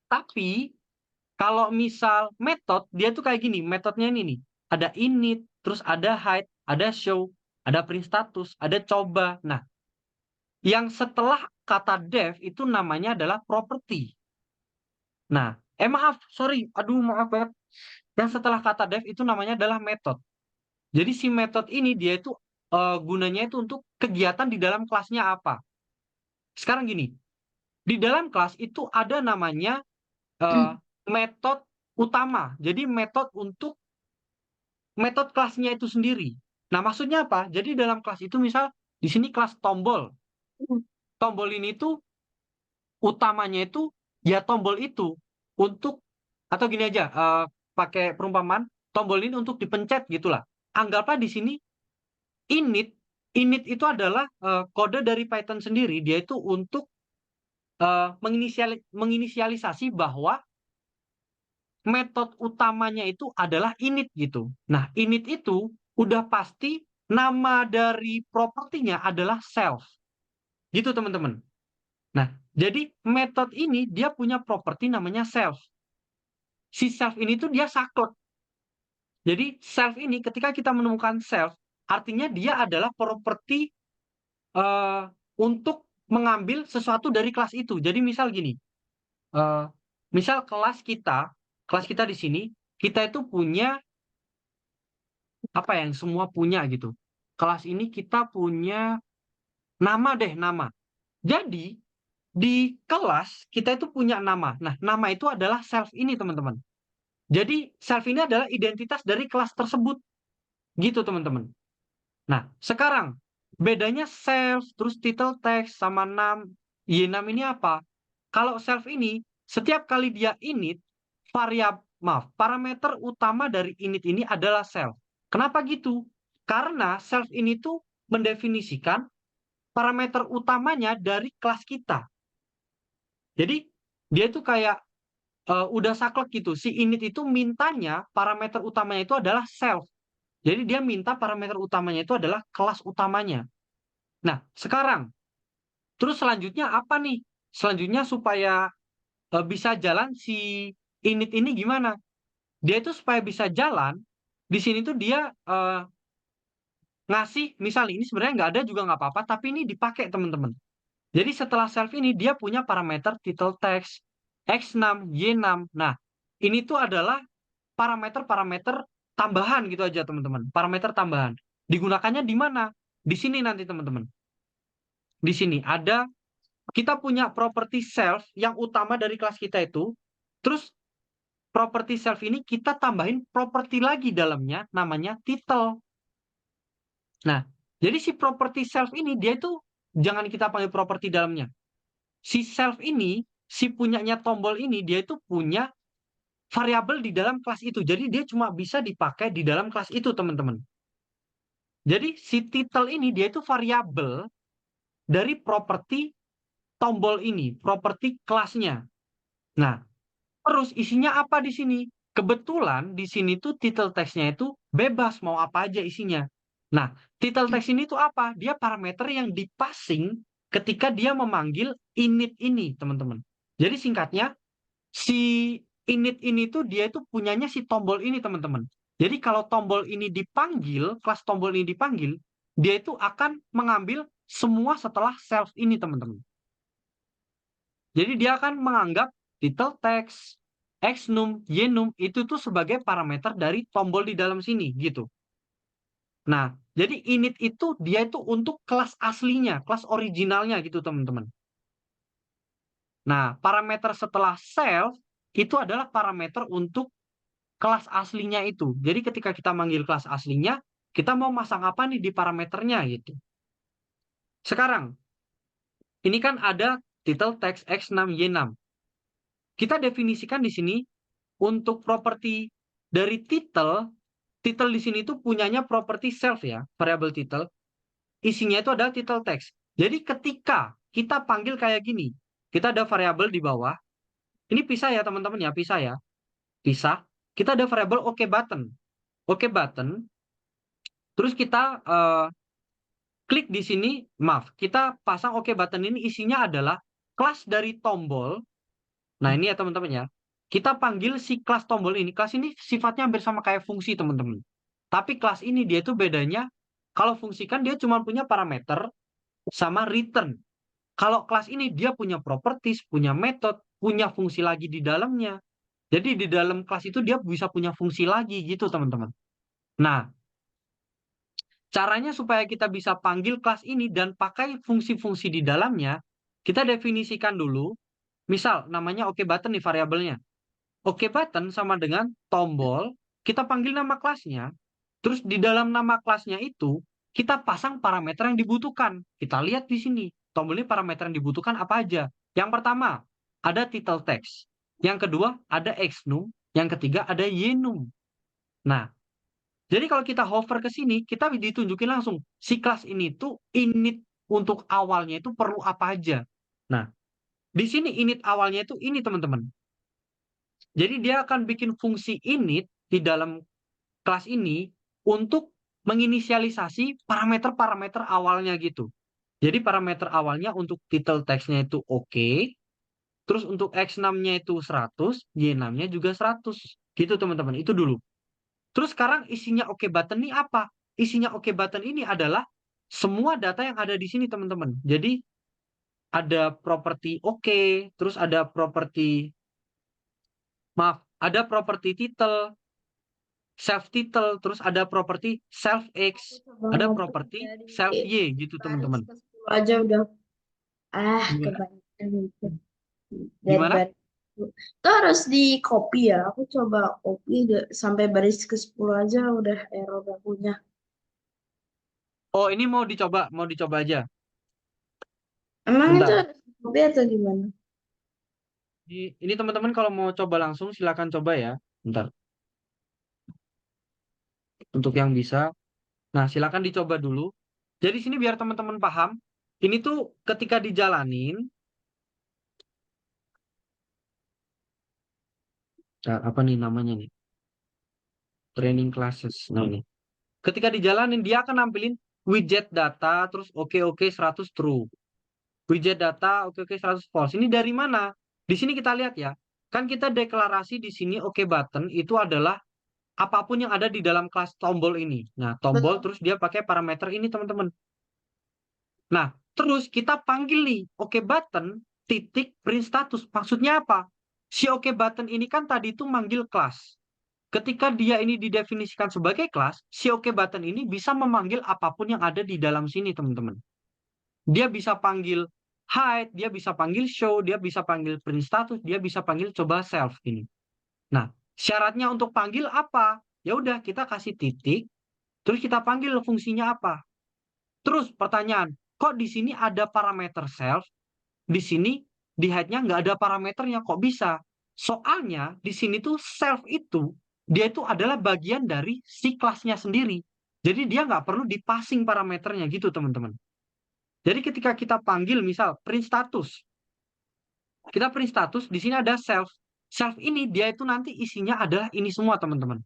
Tapi kalau misal metode, dia tuh kayak gini, metodenya ini nih. Ada init, terus ada hide, ada show, ada print status, ada coba. Nah, yang setelah kata def itu namanya adalah property. Nah, maaf, sorry, aduh maaf banget. Yang setelah kata def itu namanya adalah method. Jadi si metode ini dia itu gunanya itu untuk kegiatan di dalam kelasnya apa. Sekarang gini, di dalam kelas itu ada namanya metode utama. Jadi metode kelasnya itu sendiri. Nah, maksudnya apa? Jadi dalam kelas itu misal di sini kelas tombol. Hmm. Tombol ini tuh utamanya itu ya tombol itu untuk, atau gini aja, pakai perumpamaan, tombol ini untuk dipencet gitulah. Anggaplah di sini init. Init itu adalah kode dari Python sendiri. Dia itu untuk menginisialisasi bahwa metode utamanya itu adalah init gitu. Nah, init itu udah pasti nama dari propertinya adalah self. Gitu, teman-teman. Nah, jadi metode ini dia punya properti namanya self. Si self ini tuh dia saklek. Jadi self ini ketika kita menemukan self, artinya dia adalah properti untuk mengambil sesuatu dari kelas itu. Jadi misal gini, misal kelas kita di sini, kita itu punya apa yang semua punya gitu. Kelas ini kita punya nama deh, nama. Jadi di kelas kita itu punya nama. Nah, nama itu adalah self ini, teman-teman. Jadi self ini adalah identitas dari kelas tersebut. Gitu, teman-teman. Nah, sekarang bedanya self terus title text sama num, y6 ini apa? Kalau self ini setiap kali dia init, parameter utama dari init ini adalah self. Kenapa gitu? Karena self ini tuh mendefinisikan parameter utamanya dari kelas kita. Jadi dia tuh kayak udah saklek gitu. Si init itu mintanya parameter utamanya itu adalah self. Jadi dia minta parameter utamanya itu adalah kelas utamanya. Nah, sekarang terus selanjutnya apa nih? Selanjutnya supaya bisa jalan si init ini gimana? Dia itu supaya bisa jalan, di sini tuh dia ngasih, misal ini sebenarnya nggak ada juga nggak apa-apa, tapi ini dipakai, teman-teman. Jadi setelah self ini dia punya parameter title text, X6, Y6. Nah, ini tuh adalah parameter-parameter tambahan gitu aja, teman-teman. Parameter tambahan. Digunakannya di mana? Di sini nanti, teman-teman. Di sini ada, kita punya properti self yang utama dari kelas kita itu. Terus properti self ini kita tambahin properti lagi dalamnya, namanya title. Nah, jadi si properti self ini dia itu jangan kita panggil properti dalamnya. Si self ini, si punyanya tombol ini, dia itu punya variabel di dalam kelas itu. Jadi dia cuma bisa dipakai di dalam kelas itu, teman-teman. Jadi si title ini dia itu variabel dari properti tombol ini, properti kelasnya. Nah, terus isinya apa di sini? Kebetulan di sini tuh title text-nya itu bebas mau apa aja isinya. Nah, title text ini tuh apa? Dia parameter yang dipassing ketika dia memanggil init ini, teman-teman. Jadi singkatnya, si init ini tuh dia itu punyanya si tombol ini, teman-teman. Jadi kalau tombol ini dipanggil, kelas tombol ini dipanggil, dia itu akan mengambil semua setelah self ini, teman-teman. Jadi dia akan menganggap title text, xnum, ynum itu tuh sebagai parameter dari tombol di dalam sini gitu. Nah, jadi init itu dia itu untuk kelas aslinya, kelas originalnya gitu, teman-teman. Nah, parameter setelah self itu adalah parameter untuk kelas aslinya itu. Jadi ketika kita manggil kelas aslinya, kita mau masang apa nih di parameternya gitu. Sekarang, ini kan ada title text x6 y6. Kita definisikan di sini untuk properti dari title di sini itu punyanya properti self ya, variabel title. Isinya itu adalah title text. Jadi ketika kita panggil kayak gini, kita ada variabel di bawah. Ini pisah ya, teman-teman ya, pisah ya. Pisah. Kita ada variabel OK button. OK button. Terus kita klik di sini, maaf, kita pasang OK button ini isinya adalah kelas dari tombol. Nah, ini ya teman-teman ya. Kita panggil si kelas tombol ini. Kelas ini sifatnya hampir sama kayak fungsi, teman-teman. Tapi kelas ini dia tuh bedanya, kalau fungsi kan dia cuma punya parameter sama return. Kalau kelas ini dia punya properties, punya method, punya fungsi lagi di dalamnya. Jadi di dalam kelas itu dia bisa punya fungsi lagi gitu, teman-teman. Nah, caranya supaya kita bisa panggil kelas ini dan pakai fungsi-fungsi di dalamnya, kita definisikan dulu. Misal namanya OK button nih variabelnya. OK button sama dengan tombol, kita panggil nama kelasnya. Terus di dalam nama kelasnya itu, kita pasang parameter yang dibutuhkan. Kita lihat di sini, tombol ini parameter yang dibutuhkan apa aja. Yang pertama, ada title text. Yang kedua, ada xnum. Yang ketiga, ada yenum. Nah, jadi kalau kita hover ke sini, kita ditunjukin langsung si kelas ini tuh init untuk awalnya itu perlu apa aja. Nah, di sini init awalnya itu ini teman-teman. Jadi dia akan bikin fungsi init di dalam kelas ini untuk menginisialisasi parameter-parameter awalnya gitu. Jadi parameter awalnya untuk title text-nya itu oke. Terus untuk X6-nya itu 100, Y6-nya juga 100. Gitu teman-teman, itu dulu. Terus sekarang isinya oke button ini apa? Isinya oke button ini adalah semua data yang ada di sini teman-teman. Jadi ada properti oke, terus ada properti ada properti title, self title, terus ada properti self X, Coba ada ngomong properti dari self Y gitu baris teman-teman. ke 10 aja udah Gimana? kebanyakan gitu. Dari Gimana? baris itu harus di copy ya. Aku coba copy sampai baris ke 10 aja udah error punya. Oh, ini mau dicoba aja. Emang itu Bentar. harus di copy atau gimana? Ini teman-teman kalau mau coba langsung silakan coba ya. Bentar. Untuk yang bisa. Nah, silakan dicoba dulu. Jadi sini biar teman-teman paham. Ini tuh ketika dijalanin. Nah, apa nih namanya nih? Training classes. Nah, ini. Ketika dijalanin, dia akan nampilin widget data, terus oke 100 true. Widget data, oke 100 false. Ini dari mana? Di sini kita lihat ya. Kan kita deklarasi di sini oke button itu adalah apapun yang ada di dalam kelas tombol ini. Nah, tombol Betul. terus dia pakai parameter ini, teman-teman. Nah, terus kita panggil nih, oke button, titik, print status. Maksudnya apa? Si oke button ini kan tadi itu manggil kelas. Ketika dia ini didefinisikan sebagai kelas, si oke button ini bisa memanggil apapun yang ada di dalam sini, teman-teman. Dia bisa panggil hide, dia bisa panggil show, dia bisa panggil print status, dia bisa panggil coba self ini. Nah, syaratnya untuk panggil apa? Ya udah, kita kasih titik, terus kita panggil fungsinya apa. Terus pertanyaan, kok di sini ada parameter self, di sini di hide-nya nggak ada parameternya, kok bisa? Soalnya di sini tuh self itu, dia itu adalah bagian dari si kelasnya sendiri. Jadi dia nggak perlu dipassing parameternya gitu teman-teman. Jadi ketika kita panggil misal print status, kita print status, di sini ada self. Self ini dia itu nanti isinya adalah ini semua teman-teman.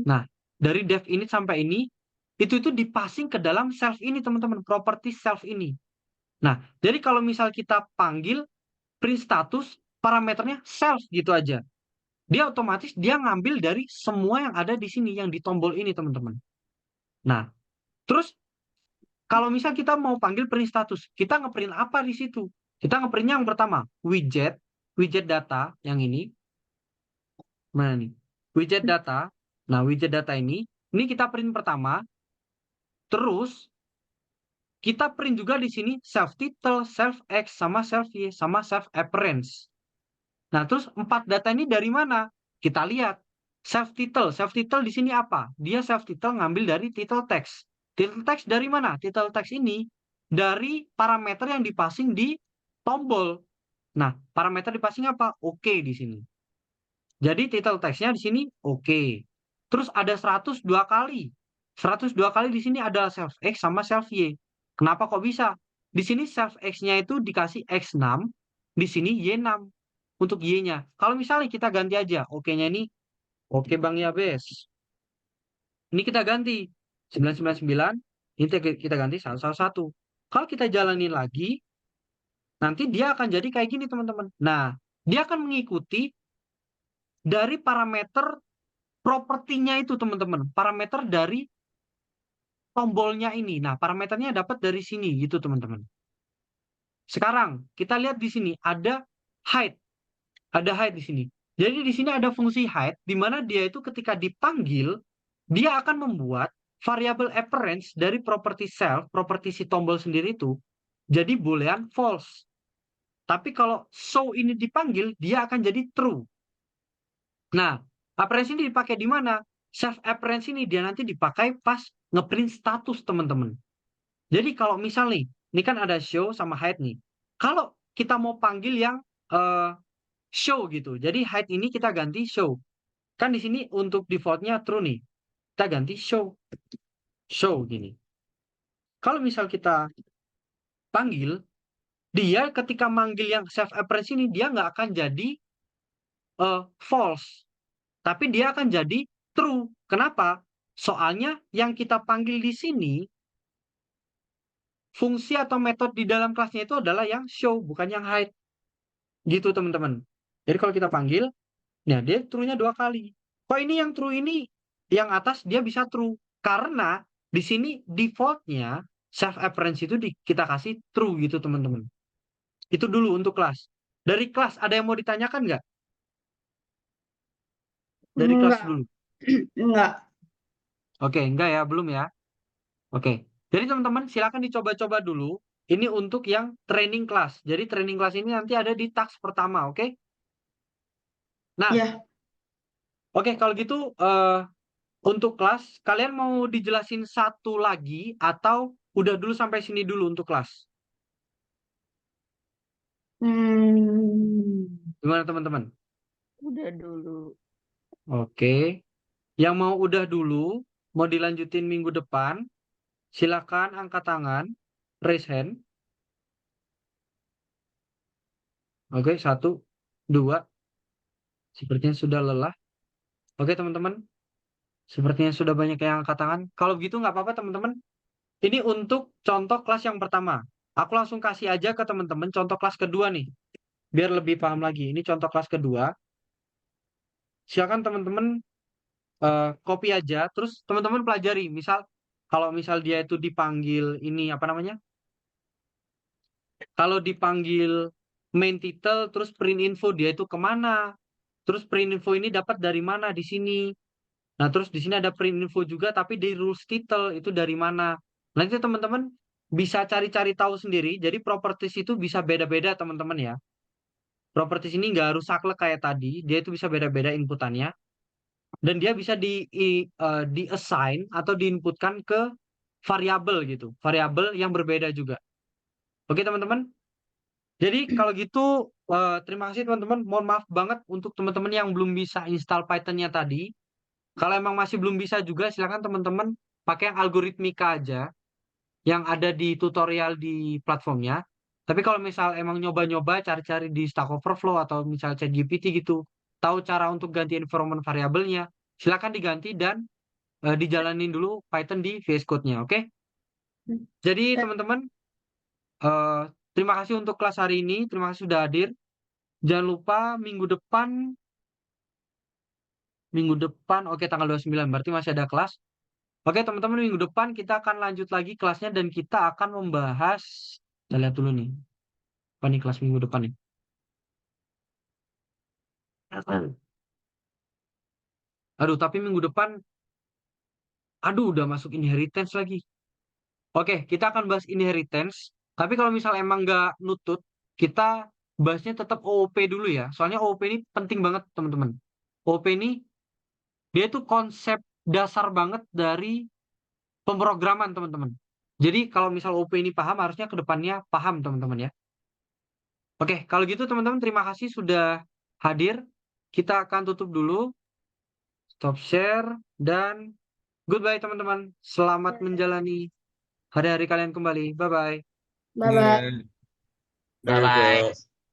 Nah, dari dev init sampai ini, itu dipassing ke dalam self ini teman-teman, properti self ini. Nah, jadi kalau misal kita panggil print status, parameternya self gitu aja. Dia otomatis dia ngambil dari semua yang ada di sini, yang di tombol ini teman-teman. Nah, terus kalau misal kita mau panggil print status, kita ngeprint apa di situ? Kita ngeprintnya yang pertama, widget data yang ini. Mana nih? Widget data. Nah, widget data ini kita print pertama. Terus kita print juga di sini self title, self X, sama self Y, sama self appearance. Nah, terus 4 data ini dari mana? Kita lihat. Self title di sini apa? Dia self title ngambil dari title text. Title text dari mana? Title text ini dari parameter yang dipassing di tombol. Nah, parameter dipassing apa? Oke di sini. Jadi title text-nya di sini oke. Terus ada 102 kali. 102 kali di sini ada self X sama self Y. Kenapa kok bisa? Di sini self X-nya itu dikasih X6, di sini Y6 untuk Y-nya. Kalau misalnya kita ganti aja, oke-nya ini oke Bang Yabes. Ini kita ganti 999, ini kita ganti 111. Kalau kita jalanin lagi, nanti dia akan jadi kayak gini teman-teman. Nah, dia akan mengikuti dari parameter propertinya itu teman-teman. Parameter dari tombolnya ini. Nah, parameternya dapat dari sini gitu teman-teman. Sekarang kita lihat di sini ada hide. Ada hide di sini. Jadi di sini ada fungsi hide di mana dia itu ketika dipanggil dia akan membuat variabel appearance dari properti self, properti si tombol sendiri itu jadi boolean false. Tapi kalau show ini dipanggil dia akan jadi true. Nah, appearance ini dipakai di mana? Self appearance ini dia nanti dipakai pas ngeprint status teman-teman. Jadi kalau misal nih, ini kan ada show sama hide nih. Kalau kita mau panggil yang show gitu. Jadi hide ini kita ganti show. Kan di sini untuk defaultnya true nih. Kita ganti show. Show gini. Kalau misal kita panggil, dia ketika manggil yang self appearance ini dia nggak akan jadi false, tapi dia akan jadi true. Kenapa? Soalnya yang kita panggil di sini fungsi atau metode di dalam kelasnya itu adalah yang show, bukan yang hide. Gitu teman-teman. Jadi kalau kita panggil, nah dia true-nya 2 kali. Kok ini yang true ini yang atas dia bisa true karena di sini defaultnya self appearance itu kita kasih true gitu teman-teman. Itu dulu untuk kelas. Dari kelas ada yang mau ditanyakan nggak? Dari kelas Enggak. dulu. Enggak. Oke, enggak ya, belum ya. Oke. Jadi teman-teman silakan dicoba-coba dulu. Ini untuk yang training kelas. Jadi training kelas ini nanti ada di task pertama, oke? Nah, Ya. oke kalau gitu untuk kelas kalian mau dijelasin satu lagi atau udah dulu sampai sini dulu untuk kelas? Gimana teman-teman? Udah dulu. Oke. Yang mau udah dulu, mau dilanjutin minggu depan, silakan angkat tangan, raise hand. Oke, 1, 2. Sepertinya sudah lelah. Oke teman-teman, sepertinya sudah banyak yang angkat tangan. Kalau begitu nggak apa-apa teman-teman. Ini untuk contoh kelas yang pertama. Aku langsung kasih aja ke teman-teman contoh kelas kedua nih. Biar lebih paham lagi. Ini contoh kelas kedua. Silakan teman-teman copy aja. Terus teman-teman pelajari. Misal, kalau misal dia itu dipanggil ini apa namanya? Kalau dipanggil main title, terus print info dia itu kemana? Terus print info ini dapat dari mana di sini? Nah, terus di sini ada print info juga, tapi di rules title itu dari mana? Nanti teman-teman bisa cari-cari tahu sendiri. Jadi properties itu bisa beda-beda teman-teman ya. Properties ini nggak harus saklek kayak tadi. Dia itu bisa beda-beda inputannya. Dan dia bisa di-assign atau diinputkan ke variabel gitu. Variabel yang berbeda juga. Oke teman-teman? Jadi kalau gitu terima kasih teman-teman. Mohon maaf banget untuk teman-teman yang belum bisa install Python-nya tadi. Kalau emang masih belum bisa juga silakan teman-teman pakai yang algoritmika aja yang ada di tutorial di platformnya. Tapi kalau misal emang nyoba-nyoba cari-cari di Stack Overflow atau misal ChatGPT gitu, tahu cara untuk ganti environment variabelnya, silakan diganti dan dijalanin dulu Python di VS Code-nya, oke? Jadi teman-teman, eh, terima kasih untuk kelas hari ini, terima kasih sudah hadir. Jangan lupa minggu depan, oke tanggal 29, berarti masih ada kelas. Oke teman-teman, minggu depan kita akan lanjut lagi kelasnya dan kita akan membahas, kita lihat dulu nih, apa nih kelas minggu depan nih. Aduh, tapi minggu depan, aduh udah masuk inheritance lagi. Oke, kita akan bahas inheritance, tapi kalau misal emang nggak nutut, kita bahasnya tetap OOP dulu ya, soalnya OOP ini penting banget teman-teman. OOP ini, dia itu konsep dasar banget dari pemrograman teman-teman. Jadi kalau misal OOP ini paham, harusnya ke depannya paham teman-teman ya. Oke, kalau gitu teman-teman terima kasih sudah hadir. Kita akan tutup dulu. Stop share dan goodbye teman-teman. Selamat menjalani hari-hari kalian kembali. Bye-bye. Bye-bye. Bye bye.